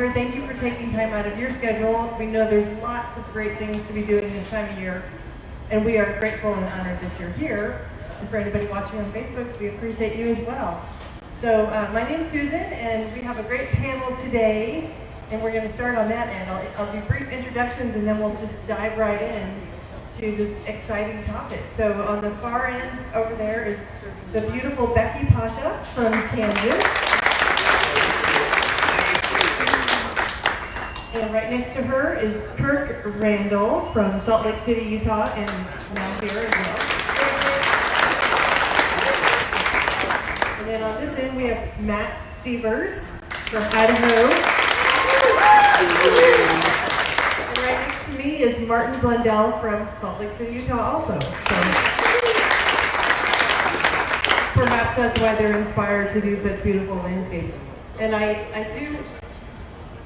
here. Thank you for taking time out of your schedule. We know there's lots of great things to be doing this time of year, and we are grateful and honored that you're here. And for anybody watching on Facebook, we appreciate you as well. So my name's Susan, and we have a great panel today, and we're going to start on that end. I'll do brief introductions, and then we'll just dive right in to this exciting topic. So on the far end over there is the beautiful Becky Pasha from Kansas. And right next to her is Kirk Randall from Salt Lake City, Utah, and now here as well. And then on this end we have Matt Sievers from Idaho. And right next to me is Martin Blundell from Salt Lake City, Utah also. So perhaps that's why they're inspired to do such beautiful landscapes. And I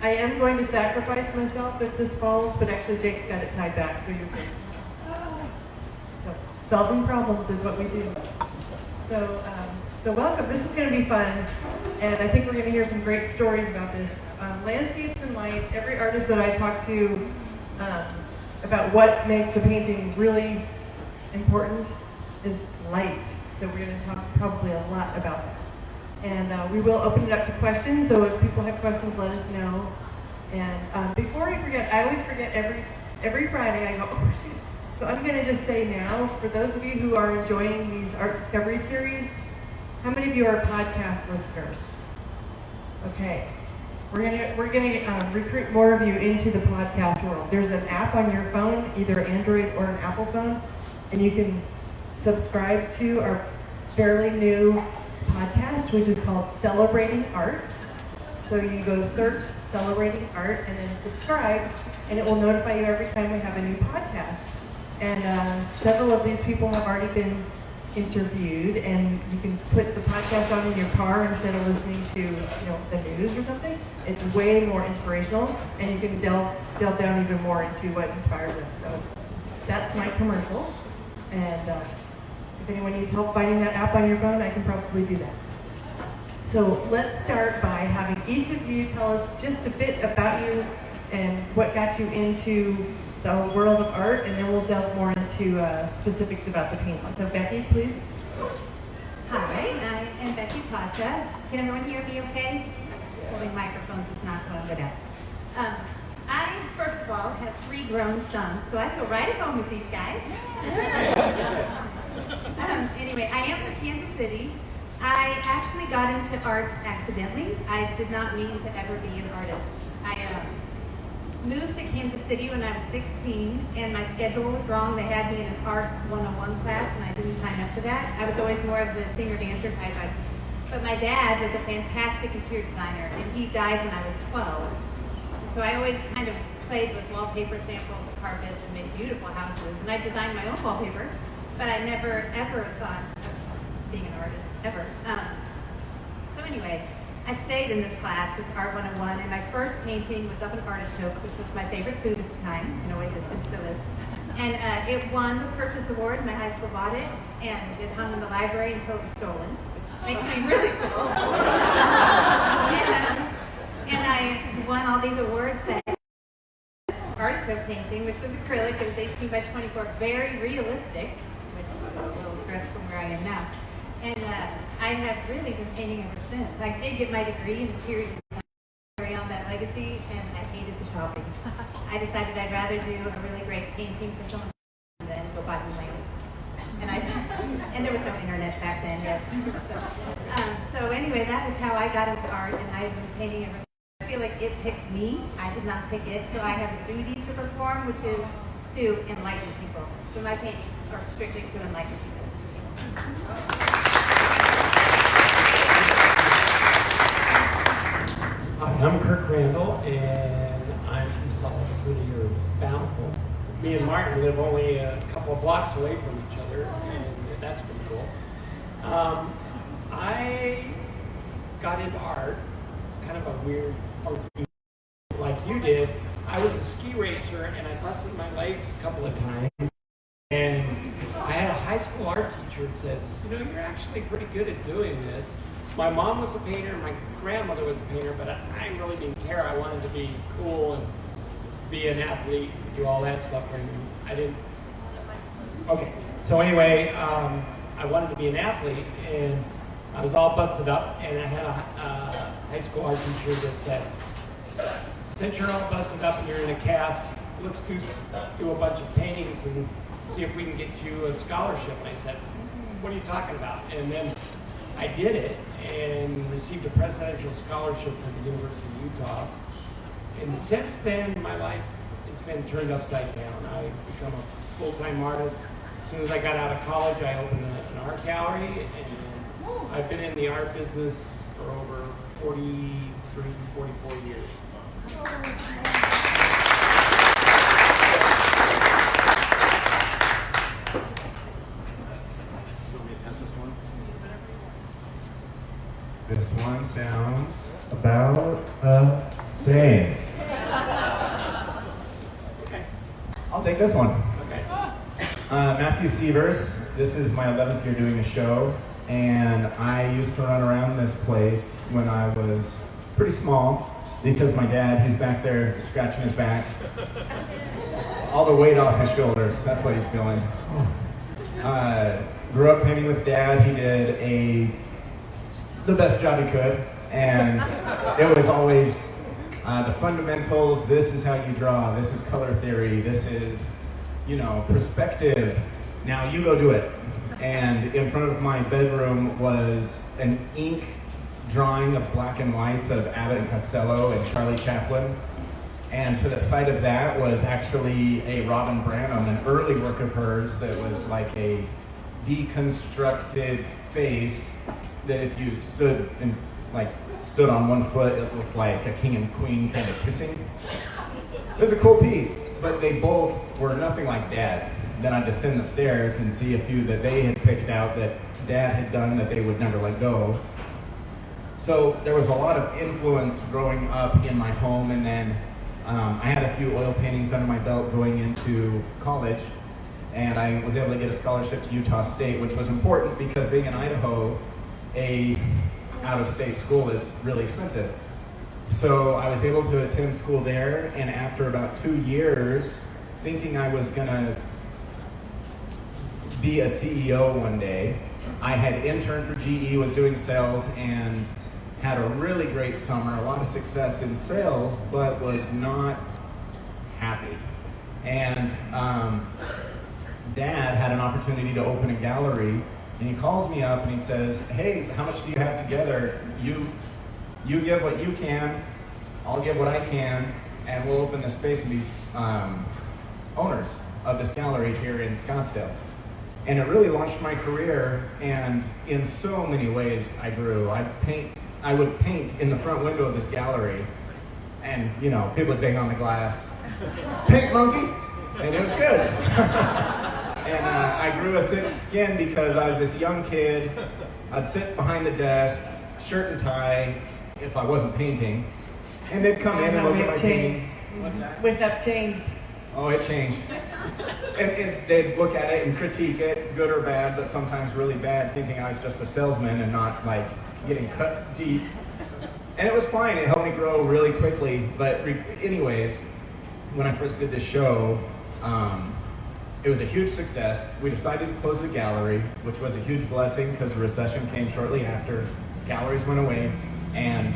am going to sacrifice myself if this falls, but actually Jake's got it tied back, so you're good. So solving problems is what we do. So welcome. This is going to be fun, and I think we're going to hear some great stories about this. Landscapes and light. Every artist that I talk to about what makes a painting really important is light. So we're going to talk probably a lot about that. And we will open it up to questions, so if people have questions, let us know. And before I forget, I always forget every Friday, I go, oh shoot. So I'm going to just say now, for those of you who are enjoying these art discovery series, how many of you are podcast listeners? Okay. We're gonna recruit more of you into the podcast world. There's an app on your phone, either Android or an Apple phone, and you can subscribe to our fairly new podcast, which is called Celebrating Art. So you go search Celebrating Art and then subscribe, and it will notify you every time we have a new podcast. And several of these people have already been interviewed, and you can put the podcast on in your car instead of listening to the news or something. It's way more inspirational, and you can delve down even more into what inspired them. So that's my commercial. And if anyone needs help finding that app on your phone, I can probably do that. So let's start by having each of you tell us just a bit about you and what got you into the world of art, and then we'll delve more into specifics about the painting. So Becky, please. Hi, I am Becky Pasha. Can everyone hear me okay? Holding microphones is not going good at. I, first of all, have 3 grown sons, so I feel right at home with these guys. Anyway, I am from Kansas City. I actually got into art accidentally. I did not mean to ever be an artist. I moved to Kansas City when I was 16, and my schedule was wrong. They had me in an art 101 class, and I didn't sign up for that. I was always more of the singer-dancer type. But my dad was a fantastic interior designer, and he died when I was 12. So I always kind of played with wallpaper samples of carpets and made beautiful houses, and I designed my own wallpaper, but I never, ever thought of being an artist, ever. So anyway, I stayed in this class, this Art 101, and my first painting was of an artichoke, which was my favorite food at the time, and always is, it still is. And it won the Purchase Award. My high school bought it, and it hung in the library until it was stolen. Makes me really cool. And I won all these awards. That artichoke painting, which was acrylic, it was 18 by 24, very realistic, which is a little stretch from where I am now. And I have really been painting ever since. I did get my degree in interior design, carry on that legacy, and I hated the shopping. I decided I'd rather do a really great painting for someone than go buy new lamps. And there was no internet back then, yes. So anyway, that is how I got into art, and I've been painting ever since. I feel like it picked me. I did not pick it, so I have a duty to perform, which is to enlighten people. So my paintings are strictly to enlighten people. Hi, I'm Kirk Randall, and I'm from Salt Lake City or Bountiful. Me and Martin live only a couple of blocks away from each other, and that's pretty cool. I got into art, kind of a weird, funky, like you did. I was a ski racer, and I busted my legs a couple of times. And I had a high school art teacher that says, you're actually pretty good at doing this. my mom was a painter, my grandmother was a painter, but I really didn't care. I wanted to be cool and be an athlete, do all that stuff, and I didn't. Okay, so anyway, I wanted to be an athlete, and I was all busted up, and I had a high school art teacher that said, since you're all busted up and you're in a cast, let's do a bunch of paintings and see if we can get you a scholarship. And I said, what are you talking about? And then I did it and received a presidential scholarship to the University of Utah. And since then, my life has been turned upside down. I've become a full-time artist. As soon as I got out of college, I opened an art gallery, and I've been in the art business for over 43, 44 years. Test this one. This one sounds about the same. Okay. I'll take this one. Okay. Matthew Sievers. This is my 11th year doing a show, and I used to run around this place when I was pretty small because my dad, he's back there scratching his back. All the weight off his shoulders, that's what he's feeling. Grew up painting with Dad. He did the best job he could, and it was always the fundamentals. This is how you draw. This is color theory. This is, perspective. Now you go do it. And in front of my bedroom was an ink drawing of black and whites of Abbott and Costello and Charlie Chaplin. And to the side of that was actually a Robin Branham, an early work of hers that was like a deconstructed face that if you stood on one foot, it looked like a king and queen kind of kissing. It was a cool piece, but they both were nothing like Dad's. Then I'd descend the stairs and see a few that they had picked out that Dad had done that they would never let go. So there was a lot of influence growing up in my home, and then I had a few oil paintings under my belt going into college, and I was able to get a scholarship to Utah State, which was important because being in Idaho, a out-of-state school is really expensive. So I was able to attend school there, and after about 2 years, thinking I was gonna be a CEO one day, I had interned for GE, was doing sales, and had a really great summer, a lot of success in sales, but was not happy. And Dad had an opportunity to open a gallery, and he calls me up and he says, hey, how much do you have together? You give what you can, I'll give what I can, and we'll open this space and be owners of this gallery here in Scottsdale. And it really launched my career, and in so many ways I grew. I would paint in the front window of this gallery, and people would bang on the glass, paint monkey, and it was good. And I grew a thick skin because I was this young kid. I'd sit behind the desk, shirt and tie, if I wasn't painting, and they'd come in and look at my paintings. What's that? With that changed. Oh, it changed. And they'd look at it and critique it, good or bad, but sometimes really bad, thinking I was just a salesman and not like getting cut deep. And it was fine, it helped me grow really quickly. But anyways, when I first did this show, it was a huge success. We decided to close the gallery, which was a huge blessing because the recession came shortly after. Galleries went away, and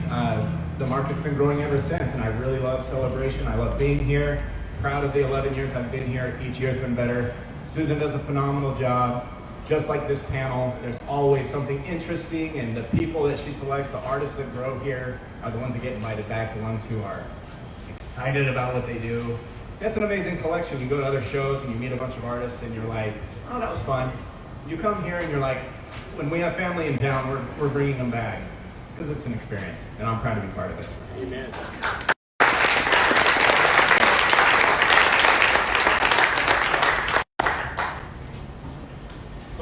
the market's been growing ever since, and I really love Celebration. I love being here. Proud of the 11 years I've been here. Each year's been better. Susan does a phenomenal job. Just like this panel, there's always something interesting, and the people that she selects, the artists that grow here, are the ones that get invited back, the ones who are excited about what they do. That's an amazing collection. You go to other shows and you meet a bunch of artists and you're like, oh, that was fun. You come here and you're like, when we have family in town, we're bringing them back because it's an experience, and I'm proud to be part of it. Amen.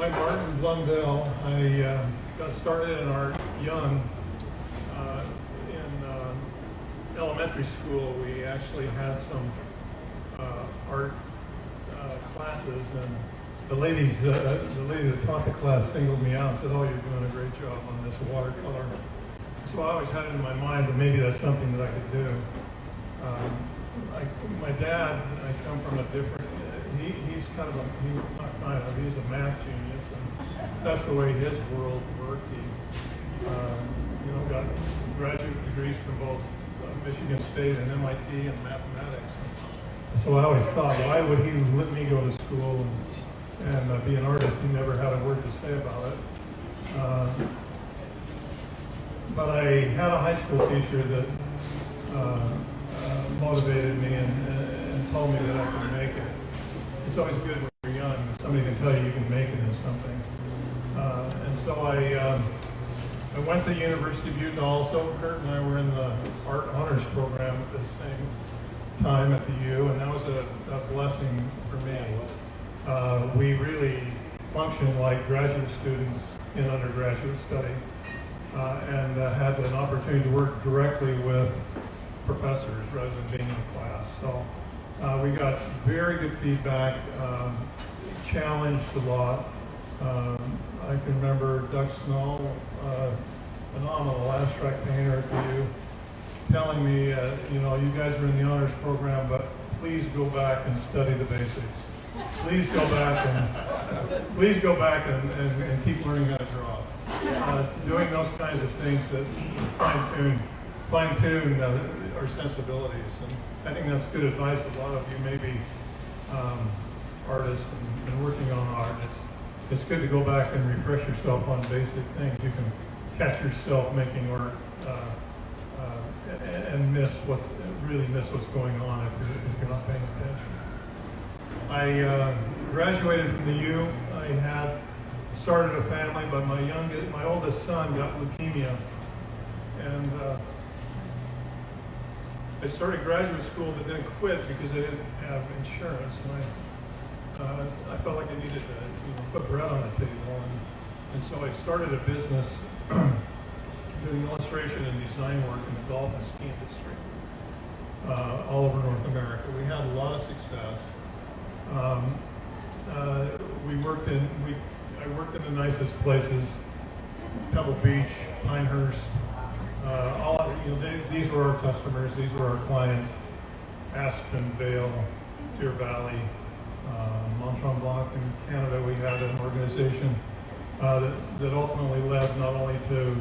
I'm Martin Blundell. I got started in art young. In elementary school, we actually had some art classes, and the lady that taught the class singled me out and said, "Oh, you're doing a great job on this watercolor." So I always had it in my mind that maybe that's something that I could do. My dad, I come from a different, he's kind of he's a math genius, and that's the way his world worked. He, got graduate degrees from both Michigan State and MIT in mathematics. So I always thought, why would he let me go to school and be an artist? He never had a word to say about it. But I had a high school teacher that motivated me and told me that I could make it. It's always good when you're young, somebody can tell you can make it in something. And so I went to the University of Utah also. Kurt and I were in the art honors program at the same time at the U, and that was a blessing for me. We really functioned like graduate students in undergraduate study, and had an opportunity to work directly with professors rather than being in class. So we got very good feedback, challenged a lot. I can remember Doug Snow, phenomenal abstract painter at the U, telling me, you guys are in the honors program, but please go back and study the basics. Please go back and keep learning how to draw. Doing those kinds of things that fine-tune our sensibilities. And I think that's good advice. A lot of you may be artists and working on art. It's good to go back and refresh yourself on basic things. You can catch yourself making art and miss what's going on if you're not paying attention. I graduated from the U. I had started a family, but my oldest son got leukemia, and I started graduate school but then quit because I didn't have insurance, and I felt like I needed to put bread on the table, and so I started a business doing illustration and design work in the golf and ski industry all over North America. We had a lot of success. I worked in the nicest places: Pebble Beach, Pinehurst. These were our customers. These were our clients: Aspen, Vale, Deer Valley, Mont Tremblant. In Canada, we had an organization that ultimately led not only to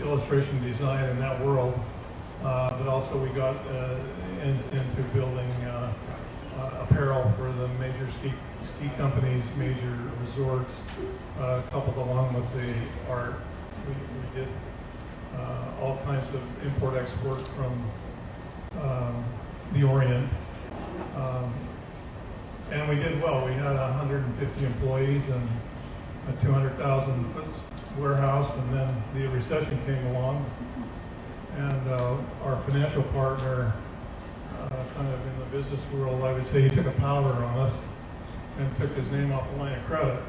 illustration design in that world, but also we got into building apparel for the major ski companies, major resorts, coupled along with the art. We did all kinds of import-export from the Orient. And we did well. We had 150 employees and a 200,000 foot warehouse, and then the recession came along, and our financial partner, kind of in the business world, I would say he took a powder on us and took his name off the line of credit.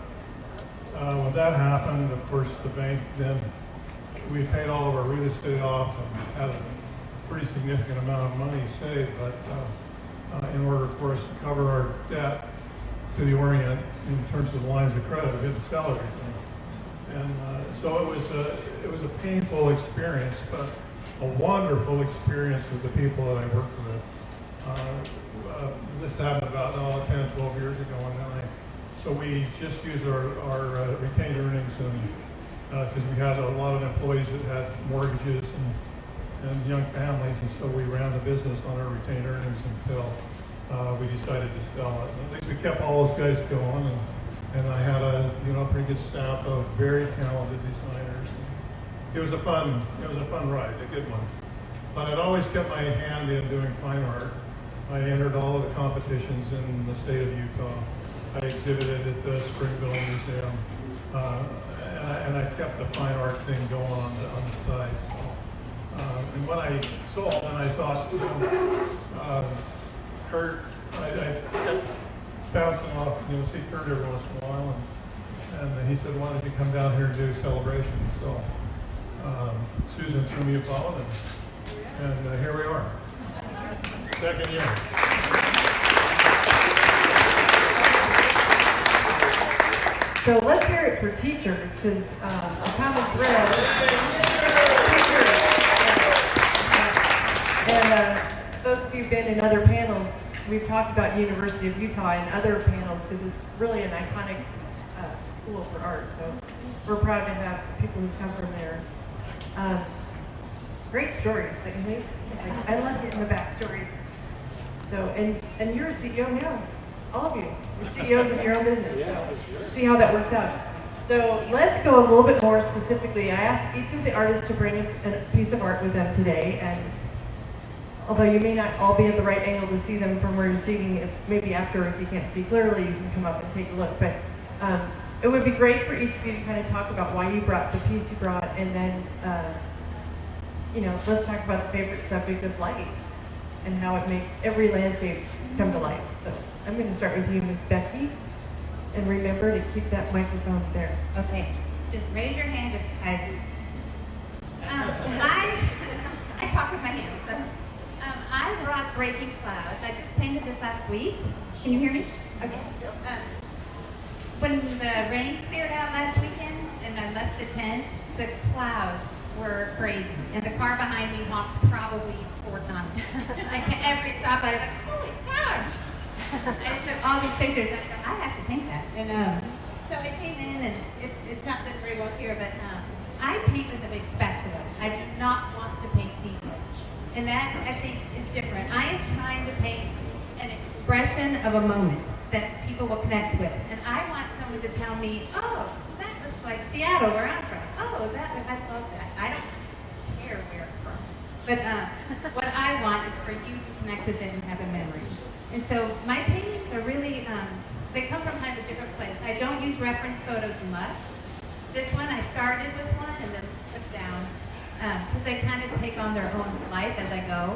When that happened, of course, the bank then, we paid all of our real estate off and had a pretty significant amount of money saved, but in order for us to cover our debt to the Orient in terms of lines of credit, we had to sell everything. And so it was a painful experience, but a wonderful experience with the people that I worked with. This happened about 10, 12 years ago, and so we just used our retained earnings, and because we had a lot of employees that had mortgages and young families, and so we ran the business on our retained earnings until we decided to sell it. And at least we kept all those guys going, and I had a pretty good staff of very talented designers. It was a fun ride, a good one. But I'd always kept my hand in doing fine art. I entered all of the competitions in the state of Utah. I exhibited at the Springville Museum, and I kept the fine art thing going on the side. So, and when I sold, and I thought, Kurt, I kept bouncing off, see Kurt every once in a while, and he said, why don't you come down here and do a celebration? So Susan threw me a bone, and here we are. Second year. So let's hear it for teachers, because a common thread. And those of you who've been in other panels, we've talked about University of Utah and other panels because it's really an iconic school for art. So we're proud to have people who come from there. Great stories, don't you think? I love getting the backstories. So, and you're a CEO now, all of you. You're CEOs of your own business. So see how that works out. So let's go a little bit more specifically. I asked each of the artists to bring a piece of art with them today, and although you may not all be at the right angle to see them from where you're sitting, maybe after, if you can't see clearly, you can come up and take a look. But it would be great for each of you to kind of talk about why you brought the piece you brought, and then, let's talk about the favorite subject of light and how it makes every landscape come to life. So I'm going to start with you, Miss Becky, and remember to keep that microphone there. Okay, just raise your hand if I talk with my hands. So, I brought Breaking Clouds. I just painted this last week. Can you hear me? Okay. When the rain cleared out last weekend and I left the tent, the clouds were crazy. And the car behind me honked probably 4 times. Like every stop, I was like, holy gosh! I just took all these pictures. I thought, I have to paint that. And so I came in, and it's not done very well here, but I paint with a big spatula. I do not want to paint detail. And that, I think, is different. I am trying to paint an expression of a moment that people will connect with. And I want someone to tell me, oh, that looks like Seattle, where I'm from. Oh, I love that. I don't care where it's from. But what I want is for you to connect with it and have a memory. And so my paintings are really, they come from kind of a different place. I don't use reference photos much. This one, I started with one and then put down, because they kind of take on their own life as I go.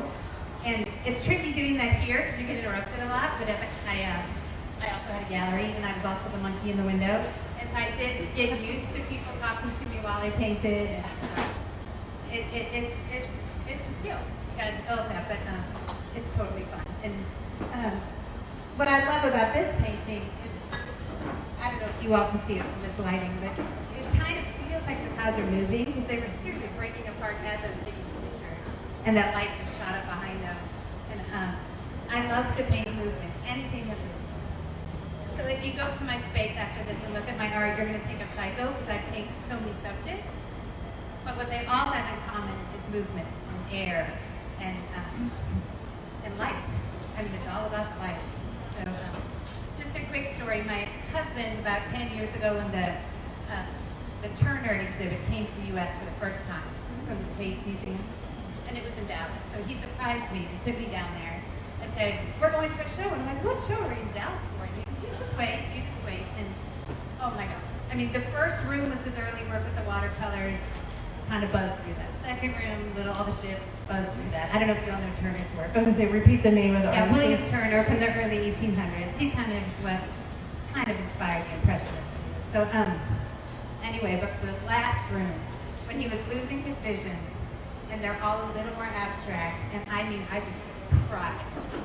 And it's tricky doing that here because you get interrupted a lot, but I also had a gallery, and I was also the monkey in the window. And so I did get used to people talking to me while I painted. And, it's a skill. You got to develop that, but it's totally fun. And what I love about this painting is, I don't know if you all can see it from this lighting, but it kind of feels like the clouds are moving because they were seriously breaking apart as I was taking the picture. And that light just shot up behind them. And I love to paint movement, anything that moves. So if you go to my space after this and look at my art, you're going to think I'm psycho because I paint so many subjects. But what they all have in common is movement and air and light. I mean, it's all about the light. So just a quick story. My husband, about 10 years ago, when the Turner exhibit came to the U.S. for the first time from the Tate Museum, and it was in Dallas. So he surprised me and took me down there and said, we're going to a show. And I'm like, what show are you in Dallas for? And he said, you just wait. And oh my gosh. I mean, the first room was his early work with the watercolors, kind of buzzed through that. Second room, with all the ships, buzzed through that. I don't know if you all know Turner's work. I was going to say, repeat the name of the artist. William Turner from the early 1800s. He kind of what kind of inspired the Impressionists. So anyway, but the last room, when he was losing his vision, and they're all a little more abstract, and I mean, I just cried.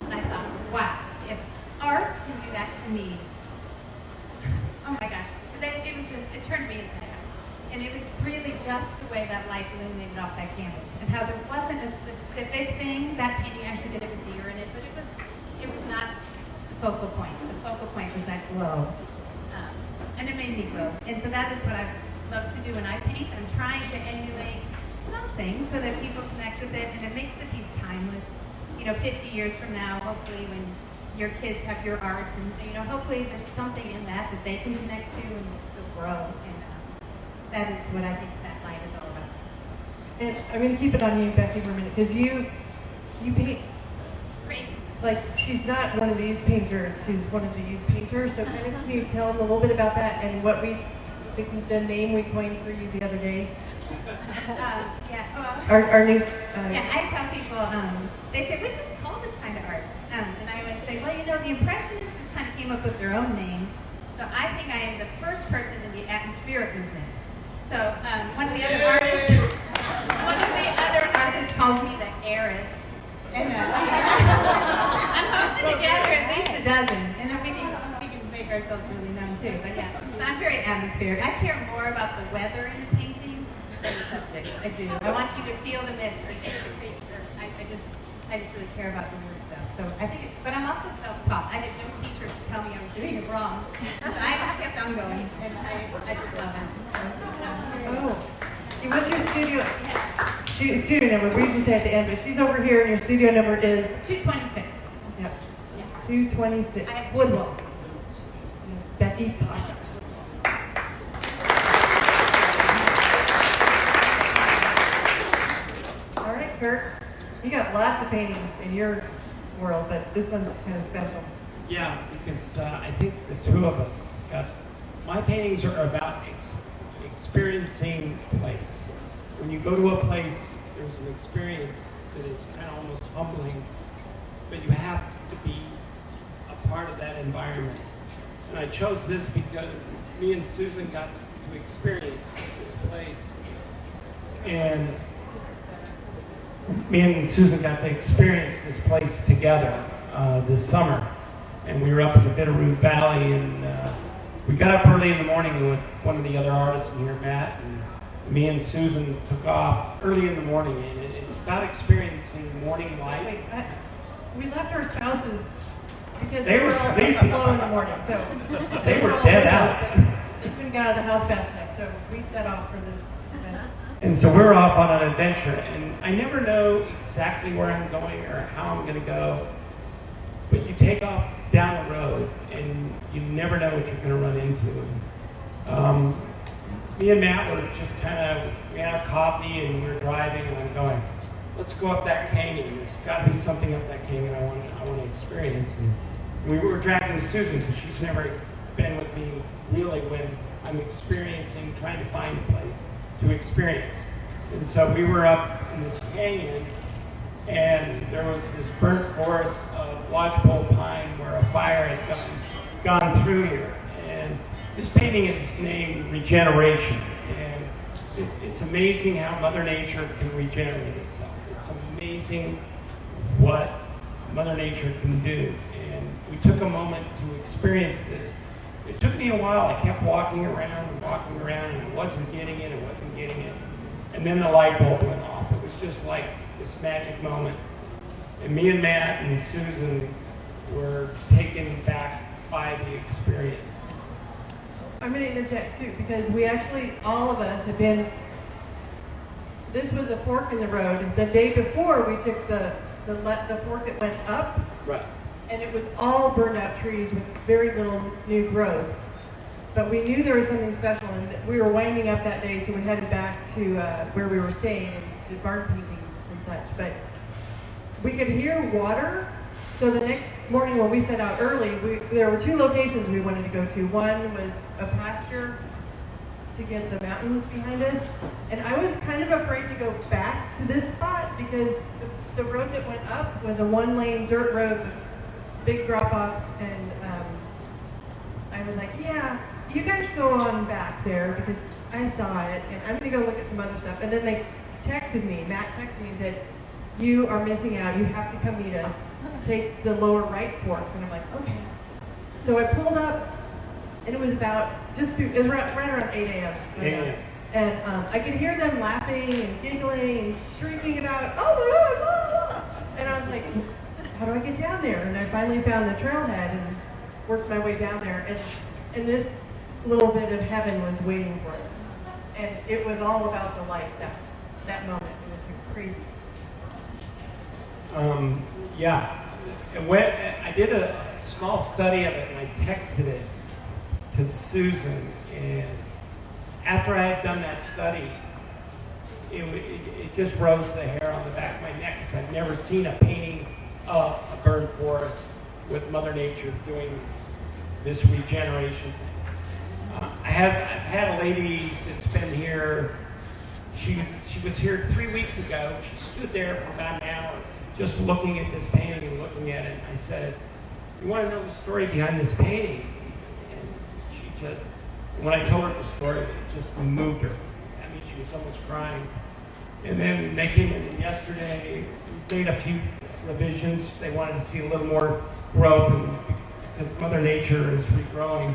And I thought, wow, if art can do that to me, oh my gosh. It was just, it turned me inside out. And it was really just the way that light illuminated off that canvas, and how there wasn't a specific thing. That painting actually did have a deer in it, but it was not the focal point. The focal point was that glow. And it made me glow. And so that is what I love to do when I paint. I'm trying to emulate something so that people connect with it, and it makes the piece timeless. 50 years from now, hopefully when your kids have your art, and hopefully there's something in that they can connect to and still grow. And that is what I think that light is all about. And I'm going to keep it on you, Becky, for a minute, because you paint. Crazy. Like, she's not one of these painters, she's one of these painters, so kind of can you tell them a little bit about that and what the name we coined for you the other day? Our new... I tell people, they say, what do you call this kind of art? And I always say, well, the Impressionists just kind of came up with their own name. So I think I am the first person in the atmospheric movement. So one of the other artists calls me the airist. And I'm hoping to gather at least a dozen, and then we can make ourselves really numb too. But yeah, I'm very atmospheric. I care more about the weather in the painting than the subject. I do. I want you to feel the mist or hear the creature. I just really care about the word stuff. So I think, but I'm also self-taught. I had no teacher to tell me I was doing it wrong. So I just kept on going, and I just love it. Oh, what's your studio number? We just had to end, but she's over here, and your studio number is 226. yep, Yes. 226. I have Woodwell. Miss Becky Pasha. All right, Kurt. You got lots of paintings in your world, but this one's kind of special. Yeah, because I think the two of us got, my paintings are about experiencing place. When you go to a place, there's an experience that is kind of almost humbling, but you have to be a part of that environment. And I chose this because me and Susan got to experience this place. And me and Susan got to experience this place together this summer. And we were up in the Bitterroot Valley, and we got up early in the morning with one of the other artists in here, Matt, and me and Susan took off early in the morning. And it's about experiencing morning light. We left our spouses because They were all sleeping. slow in the morning, so They were all dead with out. us, but they couldn't get out of the house fast enough, so we set off for this event. And so we're off on an adventure, and I never know exactly where I'm going or how I'm going to go, but you take off down the road, and you never know what you're going to run into. Me and Matt were just kind of, we had our coffee, and we were driving, and I'm going, let's go up that canyon. There's got to be something up that canyon I want to experience. And we were dragging Susan, because she's never been with me really when I'm experiencing, trying to find a place to experience. And so we were up in this canyon, and there was this burnt forest of lodgepole pine where a fire had gone through here. And this painting is named Regeneration. And it's amazing how Mother Nature can regenerate itself. It's amazing what Mother Nature can do. And we took a moment to experience this. It took me a while. I kept walking around, and I wasn't getting it. And then the light bulb went off. It was just like this magic moment. And me and Matt and Susan were taken back by the experience. I'm going to interject too, because we actually, all of us have been, this was a fork in the road. The day before we took the fork that went up, Right. and it was all burned out trees with very little new growth. But we knew there was something special, and we were winding up that day, so we headed back to where we were staying and did barn paintings and such. But we could hear water, so the next morning when we set out early, there were two locations we wanted to go to. One was a pasture to get the mountain behind us, and I was kind of afraid to go back to this spot because the road that went up was a one-lane dirt road with big drop-offs, and I was like, yeah, you guys go on back there because I saw it, and I'm going to go look at some other stuff. And then they texted me, Matt texted me and said, you are missing out, you have to come meet us, take the lower right fork. And I'm like, okay. So I pulled up, and it was about, it was right around 8 a.m. Yeah. And I could hear them laughing and giggling and shrieking about, oh my God, blah, blah. And I was like, how do I get down there? And I finally found the trailhead and worked my way down there. And this little bit of heaven was waiting for us. And it was all about the light, that moment. It was crazy. Yeah. And when I did a small study of it, and I texted it to Susan, and after I had done that study, it just rose the hair on the back of my neck, because I've never seen a painting of a burned forest with Mother Nature doing this regeneration thing. I've had a lady that's been here. She was here 3 weeks ago. She stood there for about an hour just looking at this painting and looking at it. And I said, you want to know the story behind this painting? And she just, when I told her the story, it just moved her. I mean, she was almost crying. And then they came in yesterday, made a few revisions. They wanted to see a little more growth, and because Mother Nature is regrowing.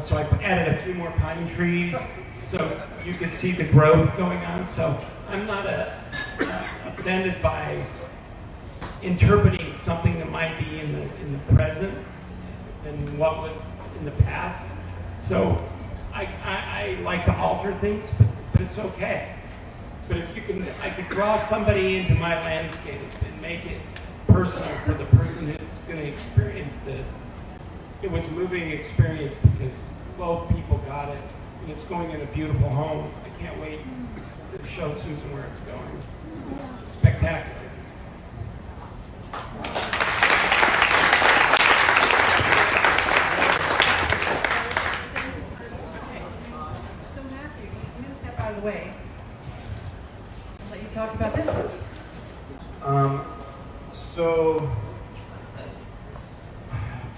So I added a few more pine trees so you can see the growth going on. So I'm not offended by interpreting something that might be in the present than what was in the past. So I like to alter things, but it's okay. But if you can, I could draw somebody into my landscape and make it personal for the person who's going to experience this. It was a moving experience because both people got it, and it's going in a beautiful home. I can't wait to show Susan where it's going. It's spectacular. So Matthew, I'm going to step out of the way. I'll let you talk about this. So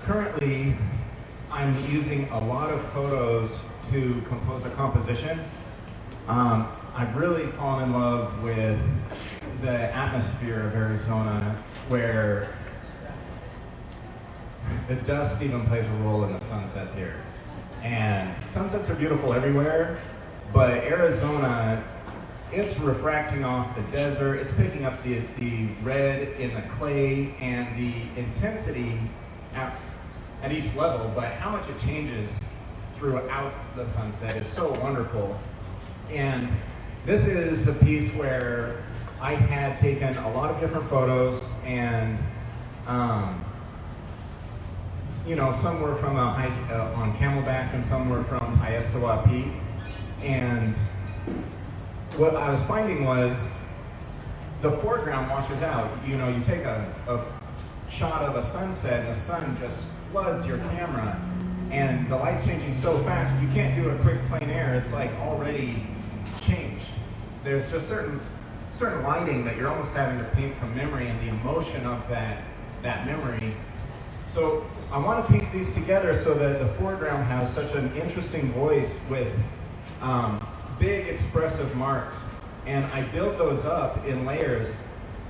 currently I'm using a lot of photos to compose a composition. I've really fallen in love with the atmosphere of Arizona, where the dust even plays a role in the sunsets here. And sunsets are beautiful everywhere, but Arizona, it's refracting off the desert, it's picking up the red in the clay and the intensity at each level, but how much it changes throughout the sunset is so wonderful. And this is a piece where I had taken a lot of different photos, and you know, some were from a hike on Camelback and some were from Hiestewa Peak. And what I was finding was the foreground washes out. You know, you take a shot of a sunset and the sun just floods your camera, and the light's changing so fast you can't do a quick plein air. It's like already changed. There's just certain lighting that you're almost having to paint from memory, and the emotion of that memory. So I want to piece these together so that the foreground has such an interesting voice with big expressive marks, and I build those up in layers.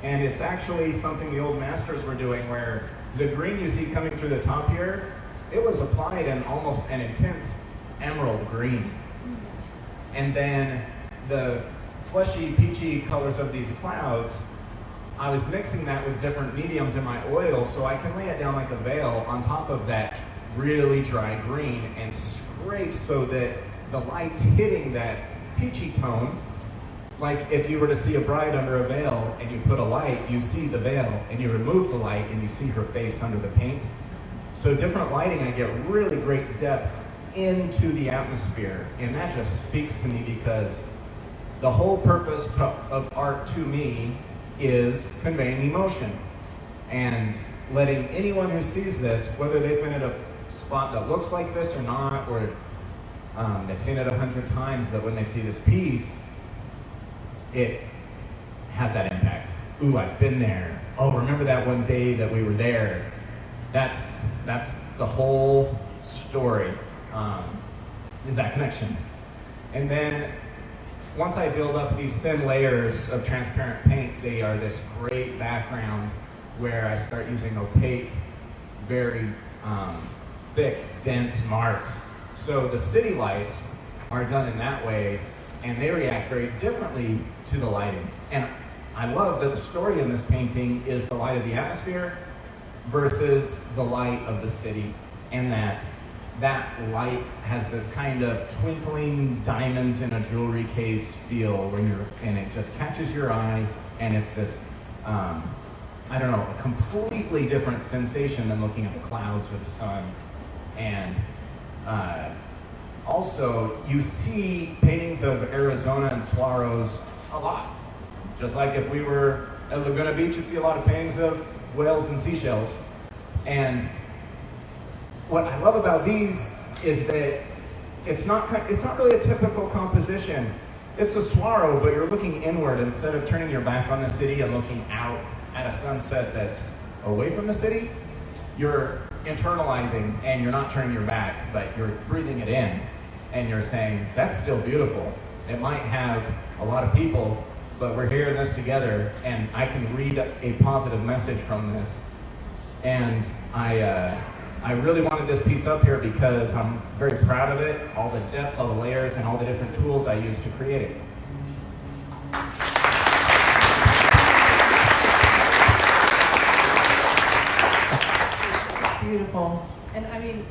And it's actually something the old masters were doing, where the green you see coming through the top here, it was applied in almost an intense emerald green. And then the fleshy, peachy colors of these clouds, I was mixing that with different mediums in my oil so I can lay it down like a veil on top of that really dry green and scrape so that the light's hitting that peachy tone. Like if you were to see a bride under a veil and you put a light, you see the veil, and you remove the light and you see her face under the paint. So different lighting, I get really great depth into the atmosphere, and that just speaks to me because the whole purpose of art to me is conveying emotion and letting anyone who sees this, whether they've been at a spot that looks like this or not, or they've seen it 100 times, that when they see this piece, it has that impact. Ooh, I've been there. Oh, remember that one day that we were there. That's the whole story, is that connection. And then once I build up these thin layers of transparent paint, they are this great background where I start using opaque, very thick, dense marks. So the city lights are done in that way, and they react very differently to the lighting. And I love that the story in this painting is the light of the atmosphere versus the light of the city, and that light has this kind of twinkling diamonds in a jewelry case feel and it just catches your eye, and it's this, I don't know, a completely different sensation than looking at the clouds or the sun. And also, you see paintings of Arizona and saguaros a lot. Just like if we were at Laguna Beach, you'd see a lot of paintings of whales and seashells. And what I love about these is that it's not really a typical composition. It's a saguaro, but you're looking inward instead of turning your back on the city and looking out at a sunset that's away from the city. You're internalizing, and you're not turning your back, but you're breathing it in, and you're saying, that's still beautiful. It might have a lot of people, but we're here in this together, and I can read a positive message from this. And I really wanted this piece up here because I'm very proud of it, all the depths, all the layers, and all the different tools I used to create it. Beautiful. And I mean,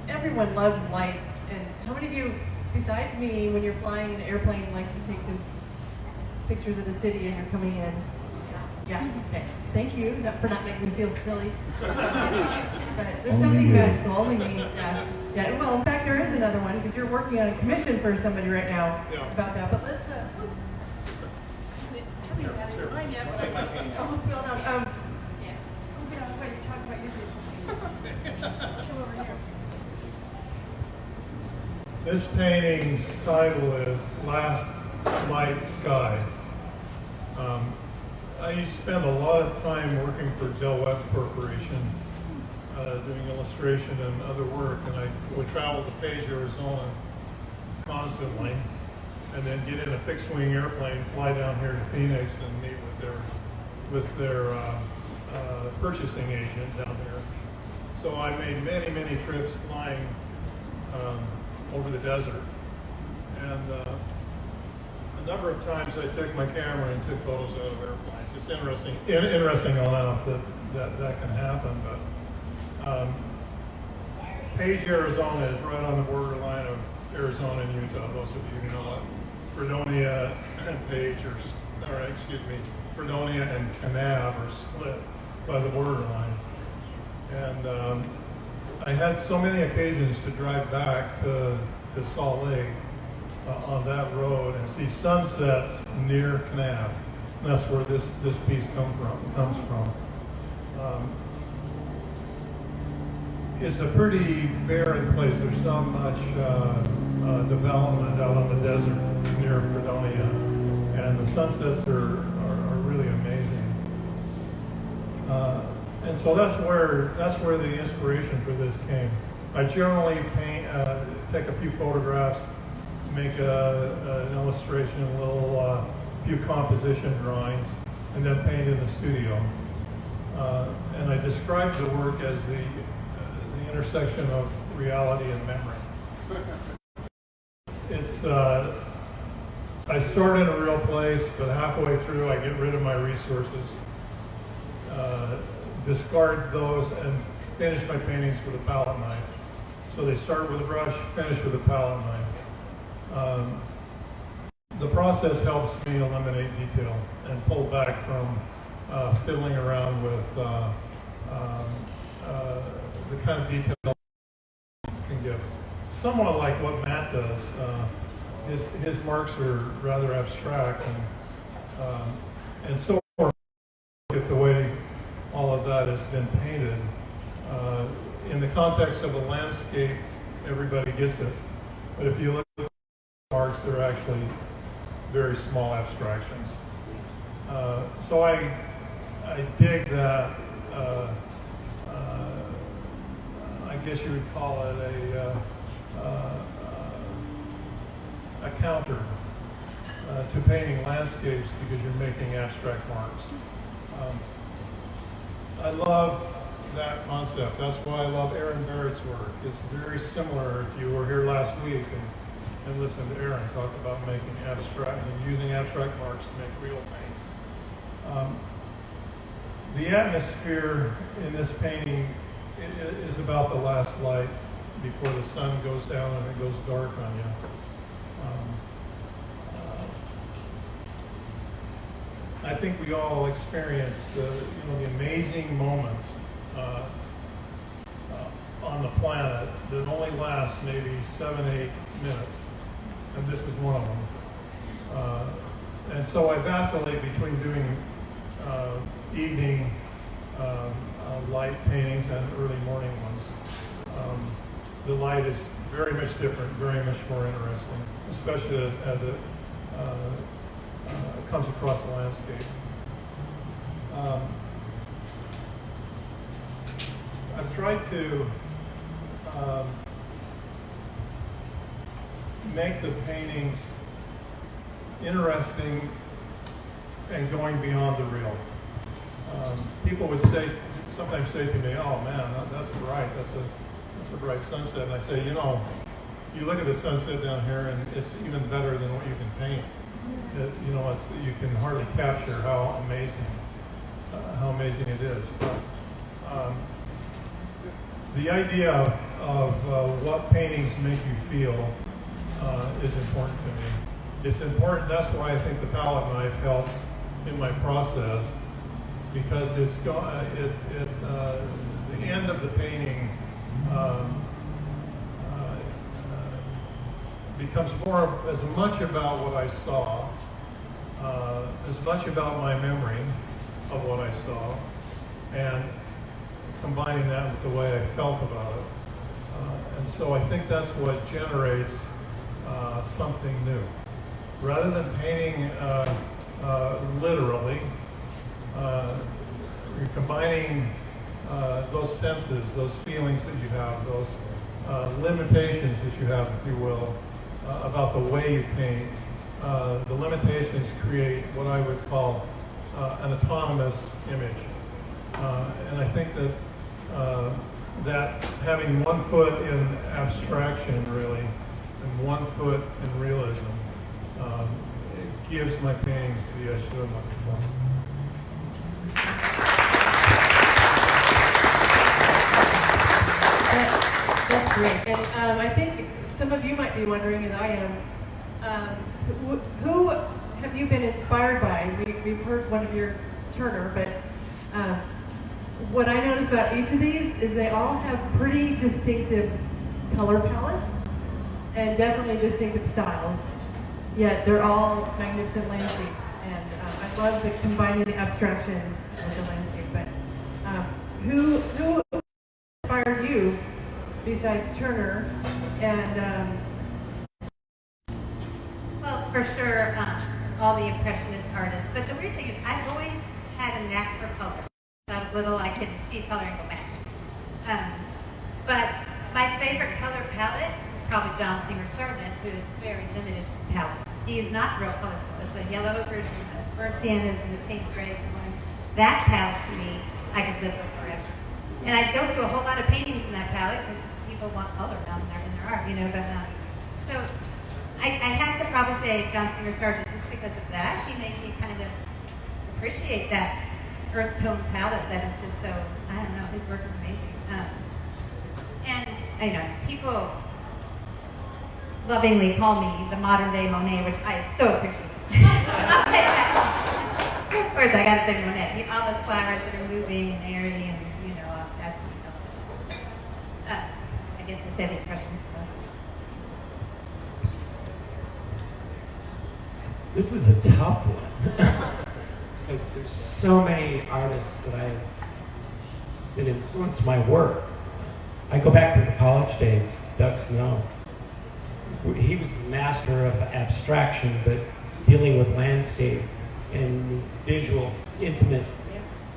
everyone loves light. And how many of you, besides me, when you're flying in an airplane, like to take the pictures of the city and you're coming in? Yeah, okay. Thank you for not making me feel silly. But there's Only something you. magical, only me. Yeah, well, in fact, there is another one because you're working on a commission for somebody right now about that. But let's, haven't even had it in line yet, but I almost fell down. Yeah. Oh, get out of the way, you're talking about your beautiful. Come over here. This painting's title is Last Light Sky. I used to spend a lot of time working for Del Webb Corporation, doing illustration and other work, and I would travel to Page, Arizona constantly, and then get in a fixed-wing airplane, fly down here to Phoenix, and meet with their purchasing agent down here. So I made many, many trips flying over the desert, and a number of times I took my camera and took photos out of airplanes. It's interesting enough that can happen, but Page, Arizona is right on the borderline of Arizona and Utah. Those of you who know what Fredonia and Page Fredonia and Kanab are split by the borderline. And I had so many occasions to drive back to Salt Lake on that road and see sunsets near Kanab. And that's where this piece comes from. It's a pretty barren place. There's not much development out on the desert near Fredonia, and the sunsets are really amazing. And so that's where the inspiration for this came. I generally take a few photographs, make an illustration, a little few composition drawings, and then paint in the studio. And I describe the work as the intersection of reality and memory. It's I start in a real place, but halfway through I get rid of my resources, discard those, and finish my paintings with a palette knife. So they start with a brush, finish with a palette knife. The process helps me eliminate detail and pull back from fiddling around with the kind of detail can give. Somewhat like what Matt does. His marks are rather abstract, and so look at the way all of that has been painted. In the context of a landscape, everybody gets it. But if you look at the marks, they're actually very small abstractions. So I dig that. I guess you would call it a counter to painting landscapes because you're making abstract marks. I love that concept. That's why I love Aaron Barrett's work. It's very similar. If you were here last week and listened to Aaron talk about making abstract and using abstract marks to make real paint. The atmosphere in this painting is about the last light before the sun goes down and it goes dark on you. I think we all experienced the amazing moments on the planet that only last maybe 7-8 minutes, and this is one of them. And so I vacillate between doing evening light paintings and early morning ones. The light is very much different, very much more interesting, especially as it comes across the landscape. I've tried to make the paintings interesting and going beyond the real. People would say sometimes say to me, "Oh man, that's bright. That's a bright sunset." And I say, you look at the sunset down here, and it's even better than what you can paint. You can hardly capture how amazing it is. But, the idea of what paintings make you feel is important to me. It's important. That's why I think the palette knife helps in my process, because the end of the painting becomes as much about what I saw, as much about my memory of what I saw, and combining that with the way I felt about it. And so I think that's what generates something new. Rather than painting literally, you're combining those senses, those feelings that you have, those limitations that you have, if you will, about the way you paint. The limitations create what I would call an autonomous image. And I think that having one foot in abstraction, really, and one foot in realism, it gives my paintings the edge that I'm looking for. That's great. And I think some of you might be wondering, and I am, who have you been inspired by? We've heard one of your Turner, but what I noticed about each of these is they all have pretty distinctive color palettes and definitely distinctive styles, yet they're all magnificent landscapes. And I love the combining the abstraction with the landscape. But who inspired you besides Turner? And Well, for sure, all the Impressionist artists. But the weird thing is, I've always had a knack for color. When I was little, I could see color and go back. But my favorite color palette is probably John Singer Sargent, who is very limited palette. He is not real colorful. It's the yellow ochres and the burnt siennas and the pink grays and ones. That palette, to me, I could live with forever. And I don't do a whole lot of paintings in that palette because people want color down there in their art, But so I have to probably say John Singer Sargent just because of that. She makes me kind of appreciate that earth tone palette that is just so, I don't know, his work is amazing. And I know people lovingly call me the modern day Monet, which I so appreciate. Of course, I gotta say Monet. All those flowers that are moving and airy and, that's, I guess I said the Impressionist stuff. This is a tough one because there's so many artists that influence my work. I go back to the college days. Doug Snow. He was the master of abstraction, but dealing with landscape and these visual, intimate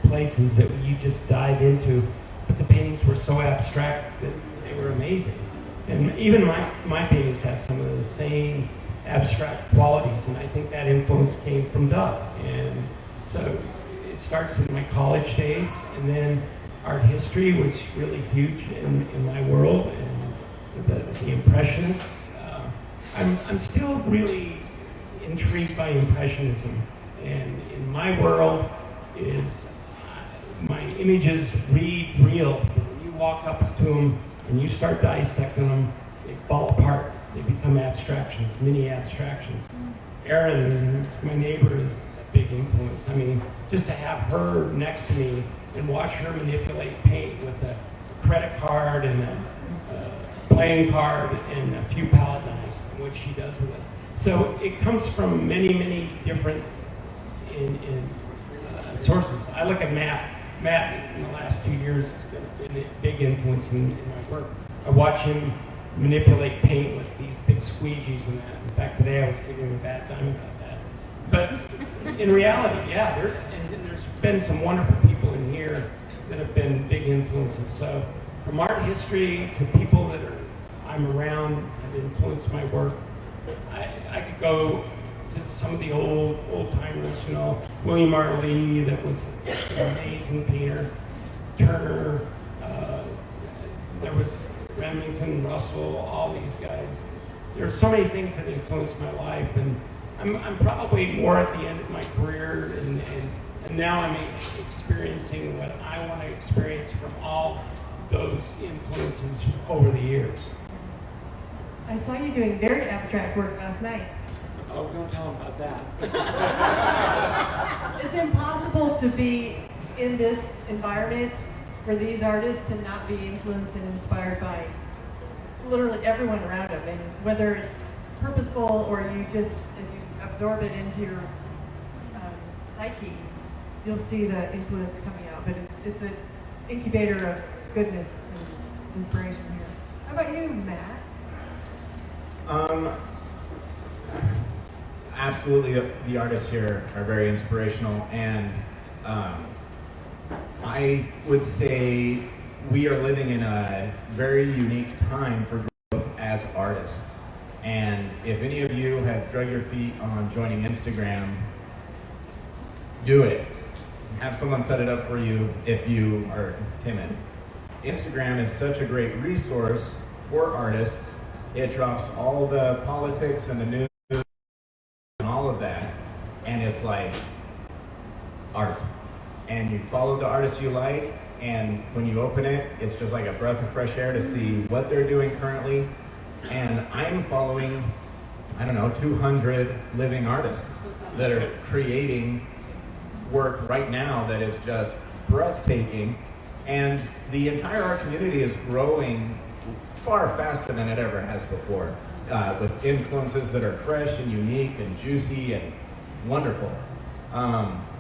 places that you just dive into. But the paintings were so abstract that they were amazing. And even my paintings have some of the same abstract qualities, and I think that influence came from Doug. And so it starts in my college days, and then art history was really huge in my world, and the Impressionists. I'm still really intrigued by Impressionism, and in my world is my images read real. When you walk up to them and you start dissecting them, they fall apart. They become abstractions, mini abstractions. Erin, my neighbor, is a big influence. I mean, just to have her next to me and watch her manipulate paint with a credit card and a playing card and a few palette knives, and what she does with it. So it comes from many, many different sources. I look at Matt. Matt, in the last 2 years, has been a big influence in my work. I watch him manipulate paint with these big squeegees and that. In fact, today I was giving him a bad time about that. But in reality, yeah, there's been some wonderful people in here that have been big influences. So from art history to people that I'm around have influenced my work. I could go to some of the old timers, William R. Lee, that was an amazing painter. Turner, there was Remington, Russell, all these guys. There's so many things that influenced my life, and I'm probably more at the end of my career, and now I'm experiencing what I want to experience from all those influences over the years. I saw you doing very abstract work last night. Oh, don't tell them about that. It's impossible to be in this environment for these artists to not be influenced and inspired by literally everyone around them. And whether it's purposeful or you just, as you absorb it into your psyche, you'll see the influence coming out. But it's an incubator of goodness and inspiration here. How about you, Matt? Absolutely, the artists here are very inspirational, and I would say we are living in a very unique time for growth as artists. And if any of you have drug your feet on joining Instagram, do it. Have someone set it up for you if you are timid. Instagram is such a great resource for artists. It drops all the politics and the news and all of that, and it's like art. And you follow the artists you like, and when you open it, it's just like a breath of fresh air to see what they're doing currently. And I'm following, 200 living artists that are creating work right now that is just breathtaking. And the entire art community is growing far faster than it ever has before, with influences that are fresh and unique and juicy and wonderful.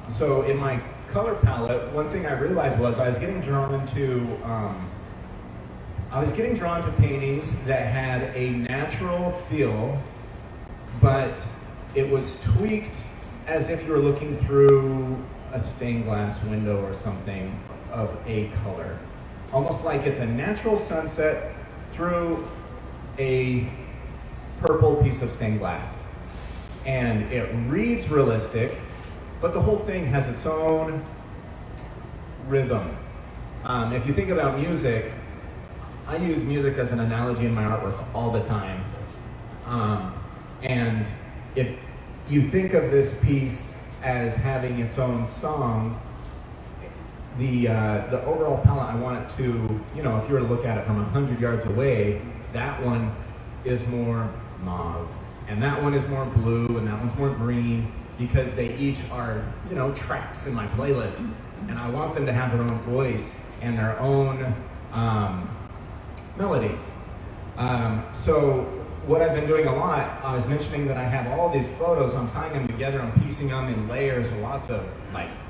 So in my color palette, one thing I realized was I was getting drawn to paintings that had a natural feel, but it was tweaked as if you were looking through a stained glass window or something of a color. Almost like it's a natural sunset through a purple piece of stained glass. And it reads realistic, but the whole thing has its own rhythm. If you think about music, I use music as an analogy in my artwork all the time. And if you think of this piece as having its own song, the overall palette, I want it to, if you were to look at it from 100 yards away, that one is more mauve, and that one is more blue, and that one's more green, because they each are, tracks in my playlist, and I want them to have their own voice and their own melody. So what I've been doing a lot, I was mentioning that I have all these photos, I'm tying them together, I'm piecing them in layers, lots of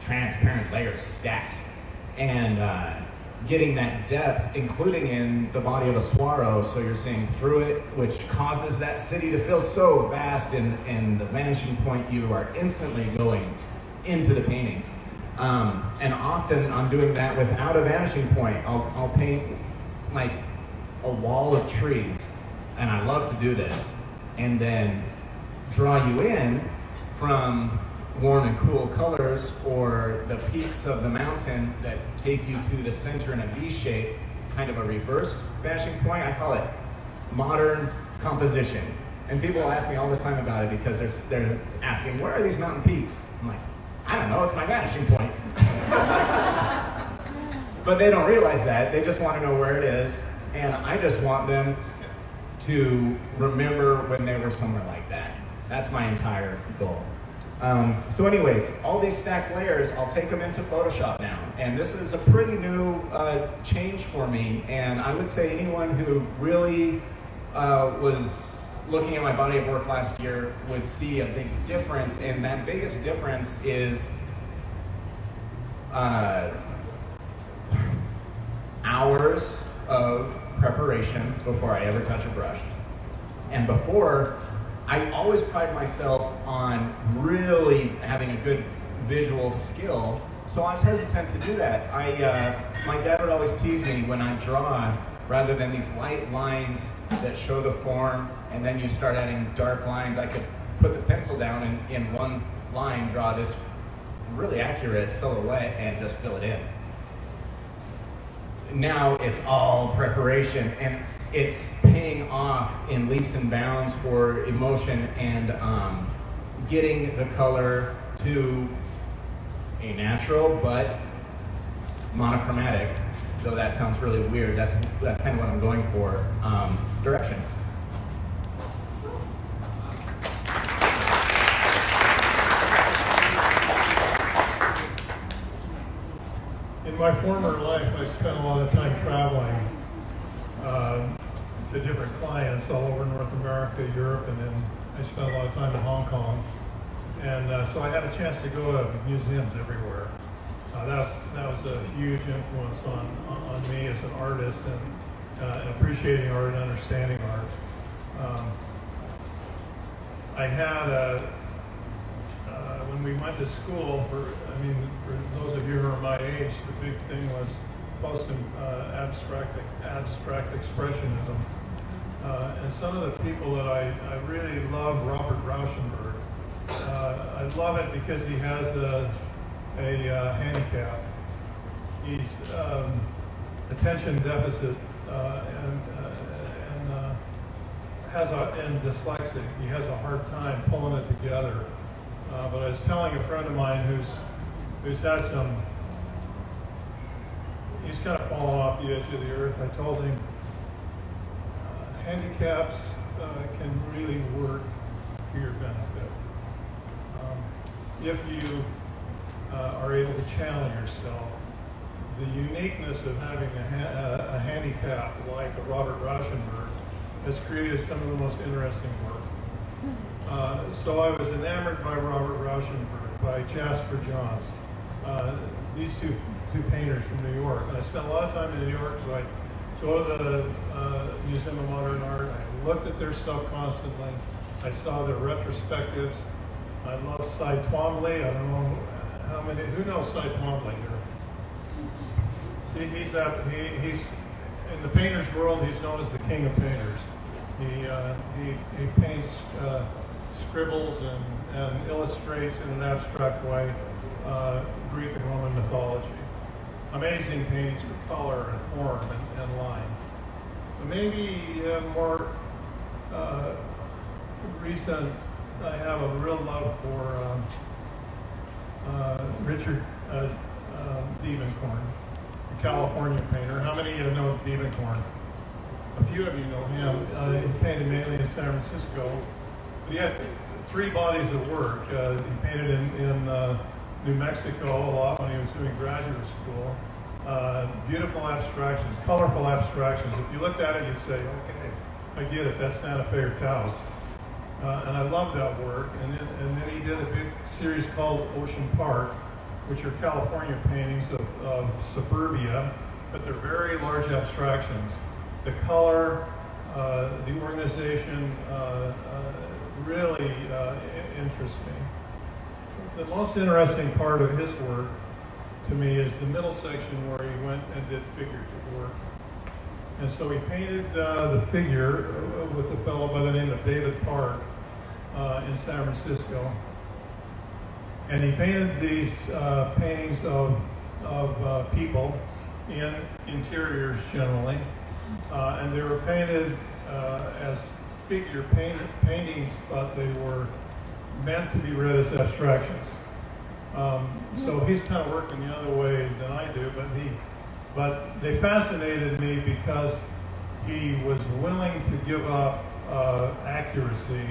transparent layers stacked, and getting that depth, including in the body of a saguaro, so you're seeing through it, which causes that city to feel so vast, and the vanishing point, you are instantly going into the painting. And often I'm doing that without a vanishing point. I'll paint like a wall of trees, and I love to do this, and then draw you in from warm and cool colors, or the peaks of the mountain that take you to the center in a V shape, kind of a reversed vanishing point. I call it modern composition. And people ask me all the time about it because they're asking, where are these mountain peaks? I'm like, I don't know, it's my vanishing point. But they don't realize that. They just want to know where it is. And I just want them to remember when they were somewhere like that. That's my entire goal. So anyways, all these stacked layers, I'll take them into Photoshop now. And this is a pretty new change for me. And I would say anyone who really was looking at my body of work last year would see a big difference. And that biggest difference is hours of preparation before I ever touch a brush. And before, I always pride myself on really having a good visual skill, so I was hesitant to do that. My dad would always tease me when I draw, rather than these light lines that show the form, and then you start adding dark lines, I could put the pencil down and in one line draw this really accurate silhouette and just fill it in. now it's all preparation, and it's paying off in leaps and bounds for emotion and getting the color to a natural but monochromatic, though that sounds really weird. That's kind of what I'm going for, direction. In my former life, I spent a lot of time traveling to different clients all over North America, Europe, and then I spent a lot of time in Hong Kong. And so I had a chance to go to museums everywhere. That was a huge influence on me as an artist and appreciating art and understanding art. I had when we went to school, for those of you who are my age, the big thing was abstract expressionism. And some of the people that I really love, Robert Rauschenberg. I love it because he has a handicap. He's attention deficit and dyslexic. He has a hard time pulling it together. But I was telling a friend of mine who's had he's kind of fallen off the edge of the earth. I told him handicaps can really work for your benefit. If you are able to channel yourself, the uniqueness of having a handicap like a Robert Rauschenberg has created some of the most interesting work. So I was enamored by Robert Rauschenberg, by Jasper Johns, these two painters from New York. And I spent a lot of time in New York, so I go to the Museum of Modern Art. I looked at their stuff constantly. I saw their retrospectives. I love Cy Twombly. I don't know how many, who knows Cy Twombly here? See, he's in the painter's world, he's known as the king of painters. He paints, scribbles and illustrates in an abstract way Greek and Roman mythology. Amazing paintings for color and form and line. But maybe more recent, I have a real love for Richard Diebenkorn, a California painter. How many of you know Diebenkorn? A few of you know him. He painted mainly in San Francisco. But he had 3 bodies of work. He painted in New Mexico a lot when he was doing graduate school. Beautiful abstractions, colorful abstractions. If you looked at it, you'd say, okay, I get it, that's Santa Fe or Taos. And I love that work. And then he did a big series called Ocean Park, which are California paintings of suburbia, but they're very large abstractions. The color, the organization really interests me. The most interesting part of his work to me is the middle section where he went and did figurative work. And so he painted the figure with a fellow by the name of David Park in San Francisco. And he painted these paintings of people in interiors generally. And they were painted as figure paintings, but they were meant to be read as abstractions. So he's kind of working the other way than I do, but they fascinated me because he was willing to give up accuracy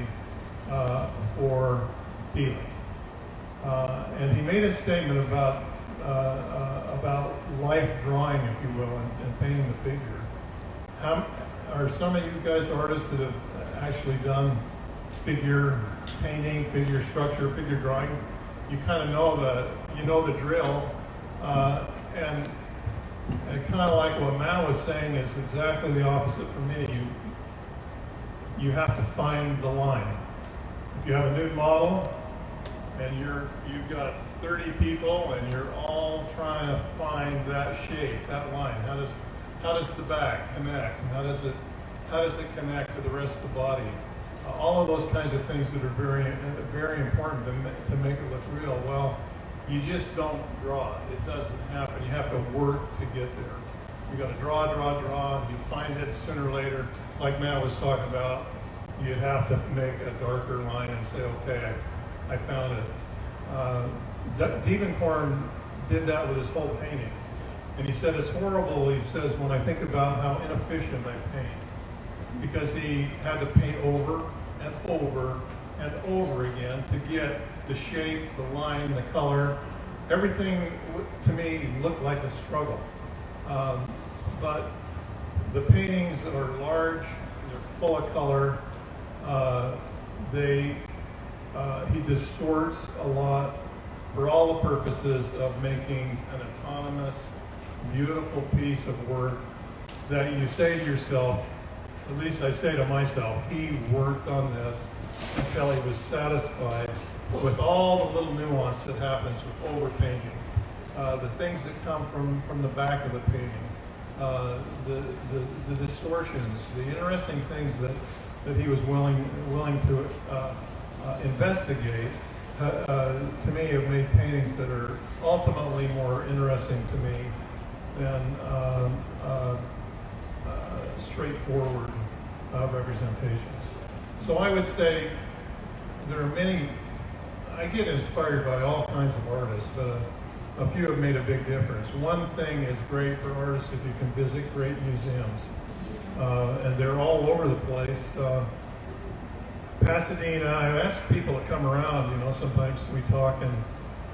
for feeling. And he made a statement about life drawing, if you will, and painting the figure. Are some of you guys artists that have actually done figure painting, figure structure, figure drawing? You kind of know the drill, and kind of like what Matt was saying is exactly the opposite for me. You have to find the line. If you have a nude model and you've got 30 people and you're all trying to find that shape, that line. How does the back connect? How does it connect to the rest of the body? All of those kinds of things that are very, very important to make it look real. Well, you just don't draw it. It doesn't happen. You have to work to get there. You got to draw, draw, draw. You find it sooner or later. Like Matt was talking about, you'd have to make a darker line and say, okay, I found it. Diebenkorn did that with his whole painting. And he said, it's horrible, he says, when I think about how inefficient I paint. Because he had to paint over and over and over again to get the shape, the line, the color. Everything, to me, looked like a struggle. But the paintings are large, they're full of color. He distorts a lot for all the purposes of making an autonomous, beautiful piece of work that you say to yourself, at least I say to myself, he worked on this until he was satisfied with all the little nuance that happens with overpainting, the things that come from the back of the painting, the distortions, the interesting things that he was willing to investigate, to me have made paintings that are ultimately more interesting to me than straightforward representations. So I would say there are many, I get inspired by all kinds of artists, but a few have made a big difference. One thing is great for artists if you can visit great museums. And they're all over the place. Pasadena, I ask people to come around, sometimes we talk,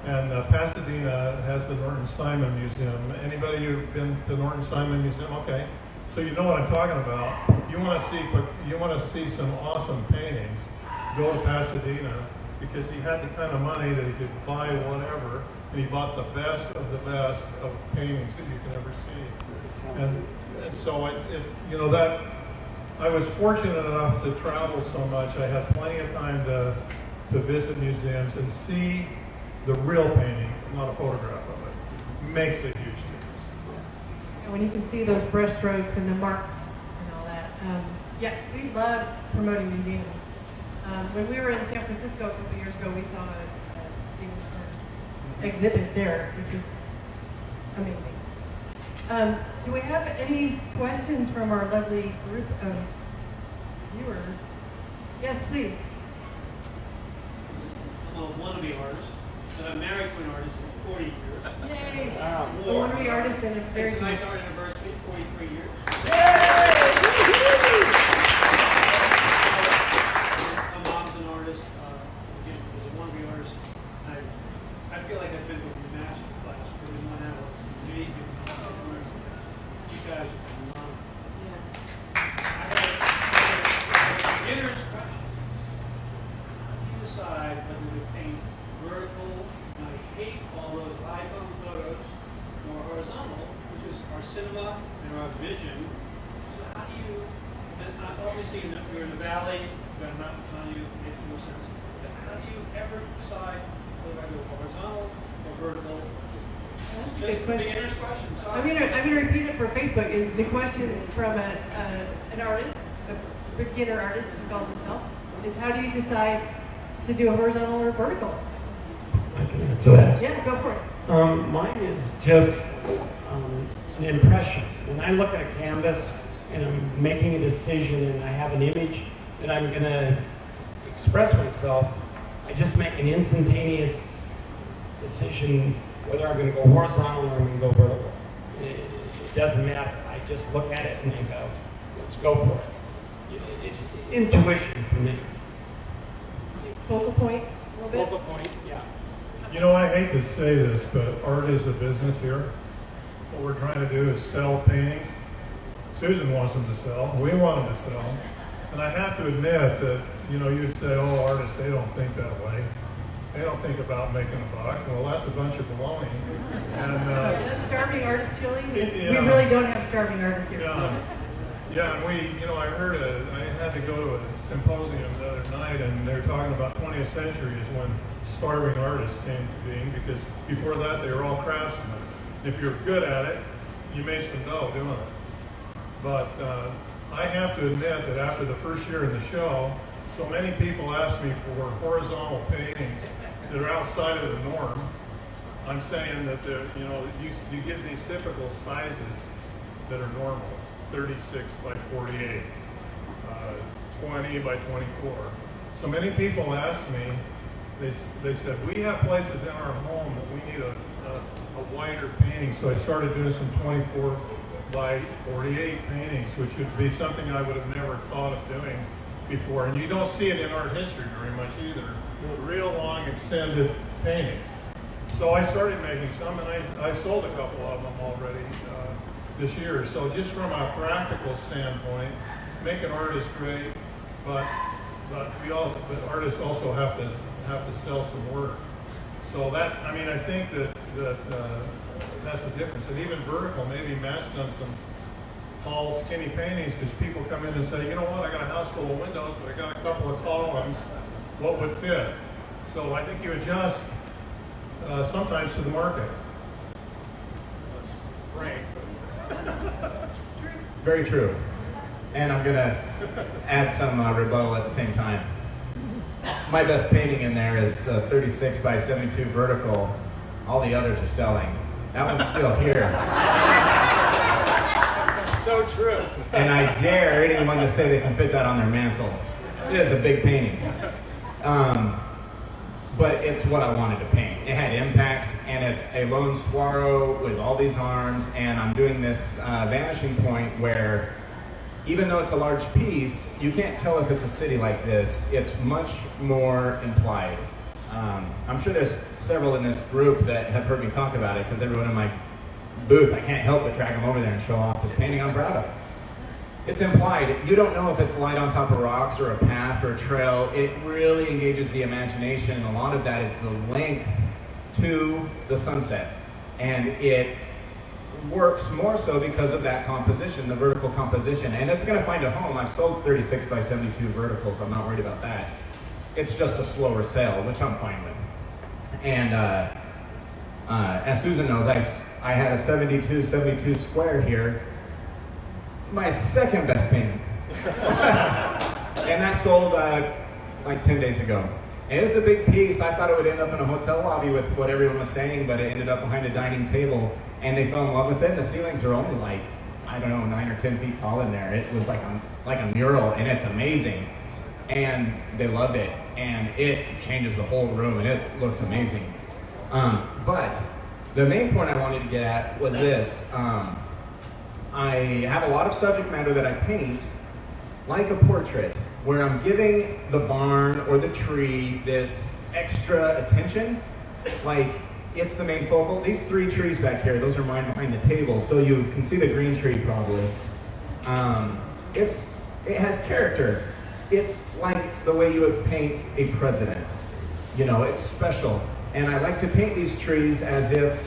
and Pasadena has the Norton Simon Museum. Anybody who've been to Norton Simon Museum? Okay, so you know what I'm talking about. You want to see some awesome paintings, go to Pasadena, because he had the kind of money that he could buy whatever, and he bought the best of paintings that you can ever see. And so that I was fortunate enough to travel so much. I had plenty of time to visit museums and see the real painting, not a photograph of it. Makes a huge difference. And when you can see those brush strokes and the marks and all that. Yes, we love promoting museums. When we were in San Francisco a couple of years ago, we saw an exhibit there, which was amazing. Do we have any questions from our lovely group of viewers? Yes, please. I'm a wannabe artist, but I'm married to an artist for 40 years. Yay! Wow. A wannabe artist and a very It's a nice art anniversary, 43 years. My mom's an artist, again, was a wannabe artist. I feel like I've been to a master class because in one hour it's amazing. You guys are phenomenal. I have a beginner's question. How do you decide whether to paint vertical, and I hate all those iPhone photos, or horizontal, which is our cinema and our vision. So how do you, and obviously you're in the valley, you've got a mountain behind you, it makes no sense. But how do you ever decide whether I go horizontal or vertical? That's a Just good a question. beginner's question, sorry. I'm gonna repeat it for Facebook. The question is from an artist, a beginner artist, who calls himself, is how do you decide to do a horizontal or vertical? I can answer that. Yeah, go for it. Mine is just an impression. When I look at a canvas and I'm making a decision and I have an image that I'm going to express myself, I just make an instantaneous decision whether I'm going to go horizontal or I'm going to go vertical. It doesn't matter. I just look at it and I go, let's go for it. It's intuition for me. Focal point a little bit. Focal point, yeah. I hate to say this, but art is a business here. What we're trying to do is sell paintings. Susan wants them to sell. We want them to sell. And I have to admit that, you'd say, oh, artists, they don't think that way. They don't think about making a buck. Well, that's a bunch of baloney. And That's starving artist chili. We Yeah. really don't have starving artists here. yeah, and I had to go to a symposium the other night, and they're talking about 20th century is when starving artists came to being, because before that they were all craftsmen. If you're good at it, you made some dough doing it. But I have to admit that after the first year in the show, so many people ask me for horizontal paintings that are outside of the norm. I'm saying that you get these typical sizes that are normal, 36 by 48, 20 by 24. So many people ask me, they said, we have places in our home that we need a wider painting. So I started doing some 24 by 48 paintings, which would be something I would have never thought of doing before. And you don't see it in art history very much either. Real long extended paintings. So I started making some, and I sold a couple of them already this year. So just from a practical standpoint, making art is great, but artists also have to sell some work. So that, I mean, I think that that's the difference. And even vertical, maybe Matt's done some tall, skinny paintings because people come in and say, you know what, I got a house full of windows, but I got a couple of columns. What would fit? So I think you adjust sometimes to the market. That's frank. Very true. And I'm gonna add some rebuttal at the same time. My best painting in there is 36 by 72 vertical. All the others are selling. That one's still here. So true. And I dare anyone to say they can fit that on their mantle. It is a big painting. But it's what I wanted to paint. It had impact, and it's a lone saguaro with all these arms, and I'm doing this vanishing point where even though it's a large piece, you can't tell if it's a city like this. It's much more implied. I'm sure there's several in this group that have heard me talk about it, because everyone in my booth, I can't help but drag them over there and show off this painting I'm proud of. It's implied. You don't know if it's light on top of rocks or a path or a trail. It really engages the imagination, and a lot of that is the link to the sunset. And it works more so because of that composition, the vertical composition. And it's going to find a home. I've sold 36 by 72 verticals. I'm not worried about that. It's just a slower sale, which I'm fine with. And as Susan knows, I had a 72 square here. My second best painting. And that sold like 10 days ago. And it was a big piece. I thought it would end up in a hotel lobby with what everyone was saying, but it ended up behind a dining table, and they fell in love with it. And the ceilings are only like, I don't know, 9 or 10 feet tall in there. It was like a mural, and it's amazing. And they loved it, and it changes the whole room, and it looks amazing. But the main point I wanted to get at was this. I have a lot of subject matter that I paint like a portrait, where I'm giving the barn or the tree this extra attention, like it's the main focal. These 3 trees back here, those are mine behind the table, so you can see the green tree probably. It has character. It's like the way you would paint a president. You know, it's special. And I like to paint these trees as if,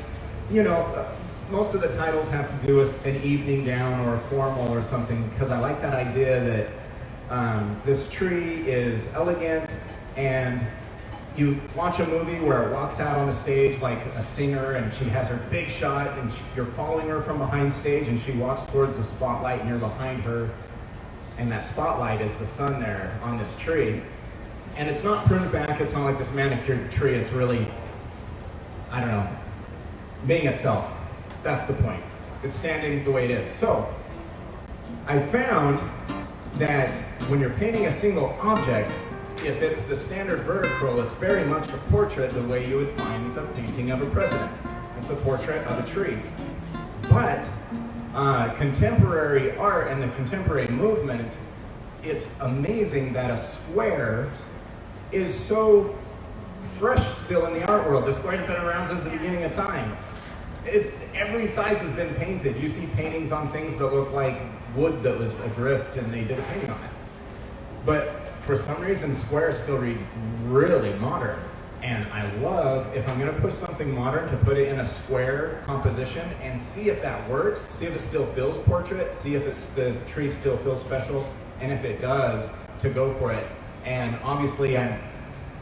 you know, most of the titles have to do with an evening gown or a formal or something, because I like that idea that this tree is elegant, and you watch a movie where it walks out on the stage like a singer, and she has her big shot, and you're following her from behind stage, and she walks towards the spotlight, and you're behind her, and that spotlight is the sun there on this tree. And it's not pruned back, it's not like this manicured tree, it's really, I don't know, being itself. That's the point. It's standing the way it is. So, I found that when you're painting a single object, if it's the standard vertical, it's very much a portrait the way you would find the painting of a president. It's a portrait of a tree. But contemporary art and the contemporary movement, it's amazing that a square is so fresh still in the art world. The square's been around since the beginning of time. Every size has been painted. You see paintings on things that look like wood that was adrift, and they did a painting on it. But for some reason, square still reads really modern. And I love, if I'm gonna put something modern, to put it in a square composition and see if that works, see if it still feels portrait, see if the tree still feels special, and if it does, to go for it. And obviously, I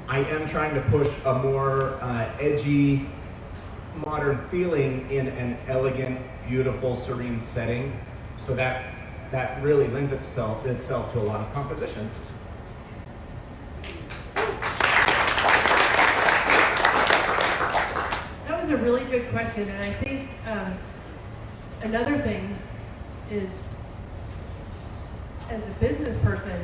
am trying to push a more edgy, modern feeling in an elegant, beautiful, serene setting, so that really lends itself to a lot of compositions. That was a really good question, and I think another thing is, as a business person,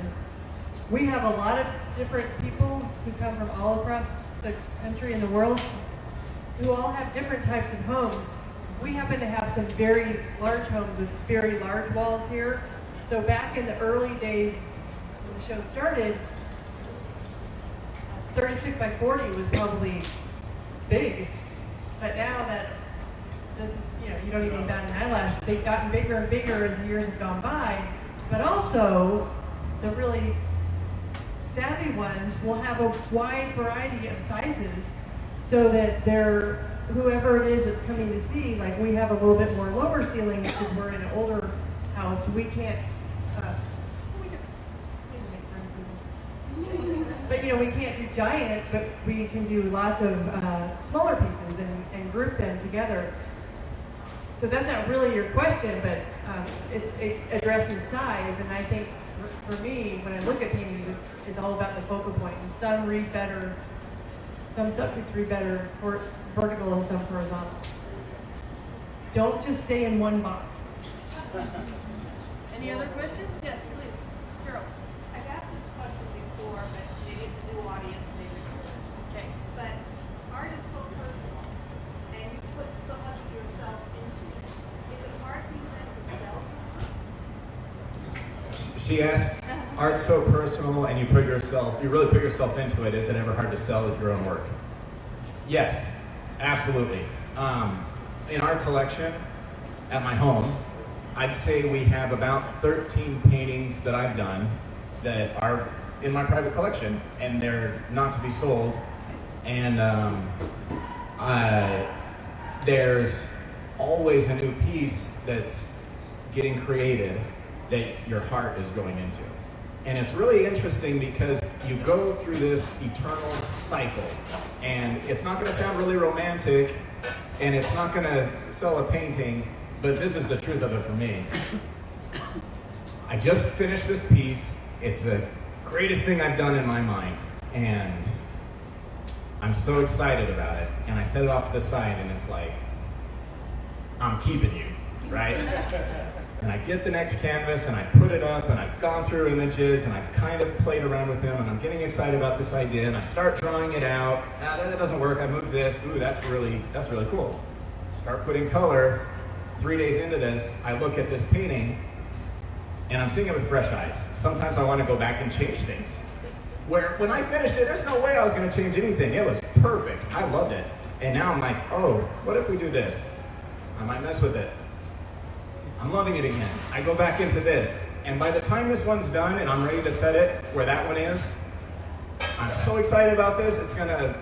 we have a lot of different people who come from all across the country and the world who all have different types of homes. We happen to have some very large homes with very large walls here. So back in the early days when the show started, 36 by 40 was probably big, but now that's, you don't even bat an eyelash. They've gotten bigger and bigger as the years have gone by, but also the really savvy ones will have a wide variety of sizes so that whoever it is that's coming to see, like we have a little bit more lower ceilings because we're in an older house. We can't, but we can't do giant, but we can do lots of smaller pieces and group them together. So that's not really your question, but it addresses size, and I think for me, when I look at painting, it's all about the focal point. And some read better, some subjects read better vertical and some horizontal. Don't just stay in one box. Any other questions? Yes, please. Carol. I've asked this question before, but maybe it's a new audience, maybe it's Okay. But art is so personal, and you put so much of yourself into it. Is it hard for you then to sell your work? She asked, art's so personal and you really put yourself into it. Is it ever hard to sell your own work? Yes, absolutely. In our collection at my home, I'd say we have about 13 paintings that I've done that are in my private collection, and they're not to be sold. And there's always a new piece that's getting created that your heart is going into. And it's really interesting because you go through this eternal cycle, and it's not going to sound really romantic, and it's not going to sell a painting, but this is the truth of it for me. I just finished this piece. It's the greatest thing I've done in my mind, and I'm so excited about it. And I set it off to the side, and it's like, I'm keeping you, right? And I get the next canvas and I put it up, and I've gone through images and I've kind of played around with them, and I'm getting excited about this idea, and I start drawing it out. That doesn't work. I move this. Ooh, that's really cool. Start putting color. 3 days into this, I look at this painting and I'm seeing it with fresh eyes. Sometimes I want to go back and change things. Where when I finished it, there's no way I was going to change anything. It was perfect. I loved it. And now I'm like, oh, what if we do this? I might mess with it. I'm loving it again. I go back into this. And by the time this one's done and I'm ready to set it where that one is, I'm so excited about this. It's going to,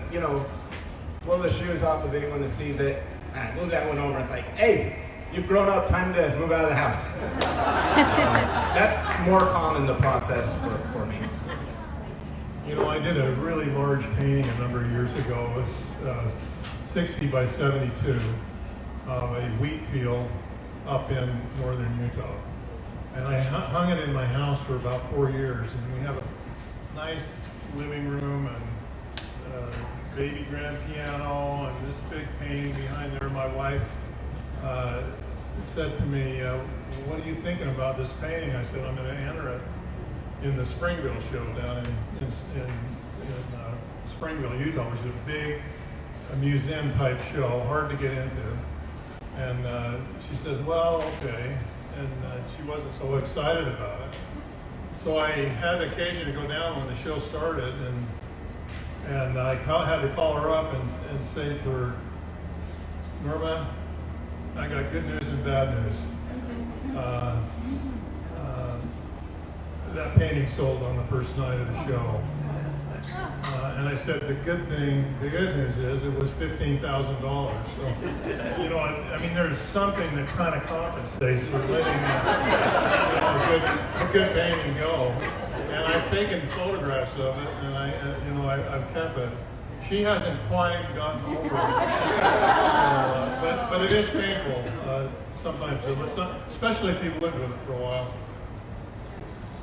blow the shoes off of anyone that sees it. And I move that one over and it's like, hey, you've grown up, time to move out of the house. That's more common, the process for me. I did a really large painting a number of years ago. It was 60 by 72 of a wheat field up in northern Utah. And I hung it in my house for about 4 years. And we have a nice living room and baby grand piano and this big painting behind there. My wife said to me, what are you thinking about this painting? I said, I'm going to enter it in the Springville show down in Springville, Utah, which is a big museum type show, hard to get into. And she says, well, okay. And she wasn't so excited about it. So I had the occasion to go down when the show started, and I had to call her up and say to her, Norma, I got good news and bad news. That painting sold on the first night of the show. And I said, the good news is it was $15,000. So, I mean, there's something that kind of compensates for letting a good painting go. And I've taken photographs of it, and I've kept it. She hasn't quite gotten over it. But it is painful sometimes, especially if you've lived with it for a while.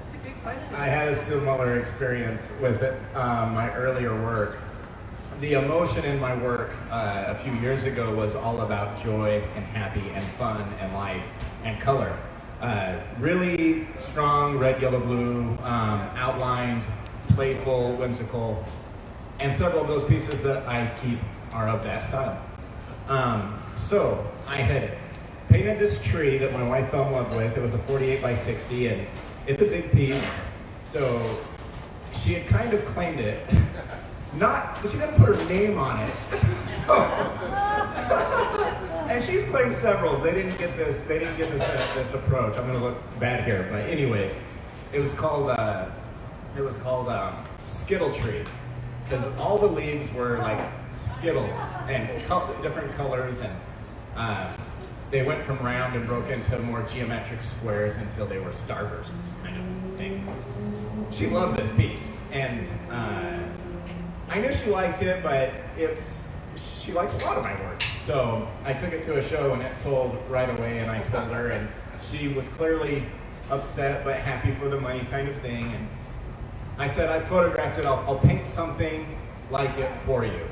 That's a good question. I had a similar experience with my earlier work. The emotion in my work a few years ago was all about joy and happy and fun and life and color. Really strong red, yellow, blue, outlined, playful, whimsical, and several of those pieces that I keep are of that style. So I had painted this tree that my wife fell in love with. It was a 48 by 60, and it's a big piece. So she had kind of claimed it. But she didn't put her name on it. And she's claimed several. They didn't get this. They didn't get this approach. I'm gonna look bad here, but anyways, it was called Skittle Tree, because all the leaves were like Skittles and different colors, and they went from round and broke into more geometric squares until they were starbursts kind of thing. She loved this piece, and I knew she liked it, but she likes a lot of my work. So I took it to a show and it sold right away, and I told her, and she was clearly upset but happy for the money kind of thing. And I said, I photographed it, I'll paint something like it for you.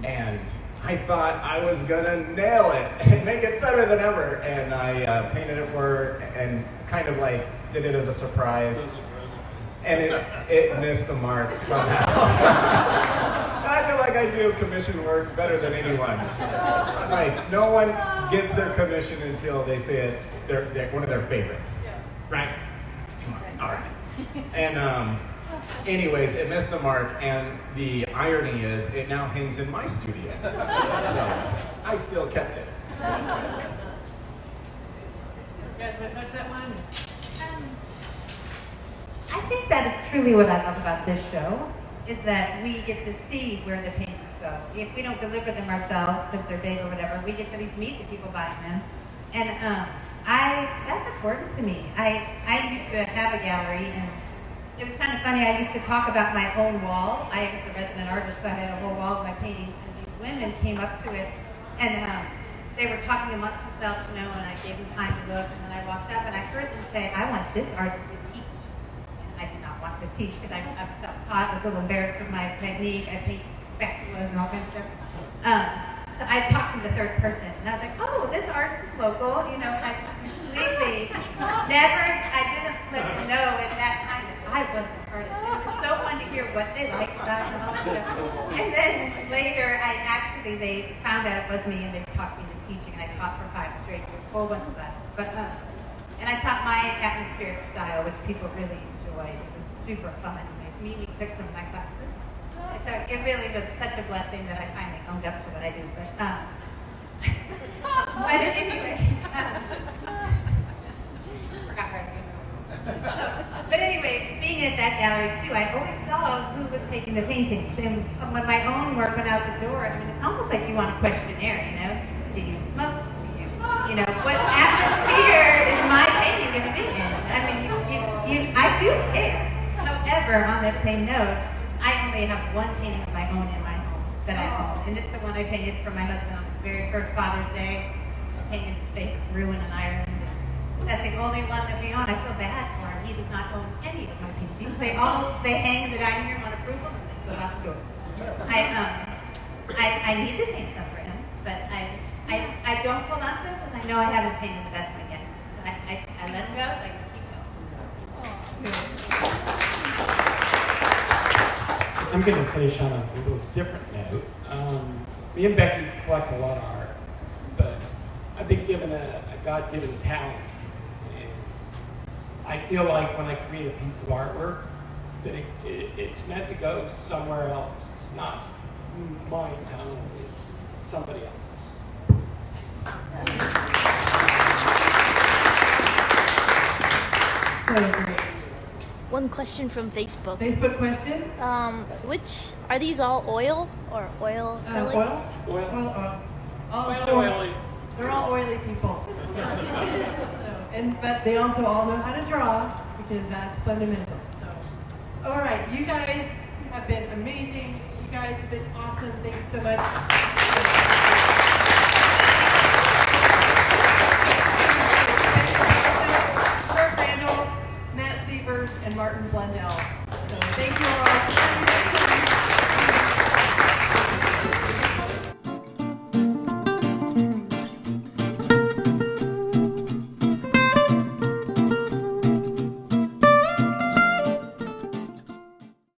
And I thought I was gonna nail it and make it better than ever. And I painted it for her and kind of like did it as a surprise. And it missed the mark somehow. And I feel like I do commission work better than anyone. Like, no one gets their commission until they say it's one of their favorites. Right? Come on. All right. And anyways, it missed the mark, and the irony is it now hangs in my studio. So I still kept it. You guys want to touch that one? I think that is truly what I love about this show, is that we get to see where the paintings go. If we don't deliver them ourselves, because they're big or whatever, we get to at least meet the people buying them. And that's important to me. I used to have a gallery, and it was kind of funny. I used to talk about my own wall. I was the resident artist, so I had a whole wall of my paintings, and these women came up to it, and they were talking amongst themselves, and I gave them time to look, and then I walked up, and I heard them say, I want this artist to teach. I did not want to teach because I'm self-taught. I was a little embarrassed with my technique. I paint spatulas and all kinds of stuff. So I talked to the third person, and I was like, "Oh, this artist is local." I just completely I didn't let them know at that time that I wasn't an artist. It was so fun to hear what they liked about it and all that stuff. And then later, they found out it was me, and they talked me into teaching, and I taught for 5 straight years, a whole bunch of classes. But and I taught my atmospheric style, which people really enjoyed. It was super fun. Mimi took some of my classes. So it really was such a blessing that I finally owned up to what I do. But anyway, forgot where I was. But anyway, being at that gallery too, I always saw who was taking the paintings. And when my own work went out the door, it's almost like you want a questionnaire, Do you smoke? What atmosphere is my painting going to be in? I do care. However, on that same note, I only have one painting of my own in my home that I own, and it's the one I painted for my husband on his very first Father's Day. I painted his favorite ruin in Ireland. And that's the only one that we own. I feel bad for him. He does not own any of my paintings. They hang in the dining room on approval, and they go out the door. I need to paint some for him, but I don't hold on to them because I know I haven't painted the best one yet. So I let him go. So I can keep going. I'm going to finish on a little different note. Me and Becky collect a lot of art, but I've been given a God-given talent. And I feel like when I create a piece of artwork, that it's meant to go somewhere else. It's not mine talent, it's somebody else's. So great. One question from Facebook. Facebook question? Which are these all oil or oil acrylic? Oil. Oily. They're all oily people. But they also all know how to draw because that's fundamental. So, all right, you guys have been amazing. You guys have been awesome. Thanks so much.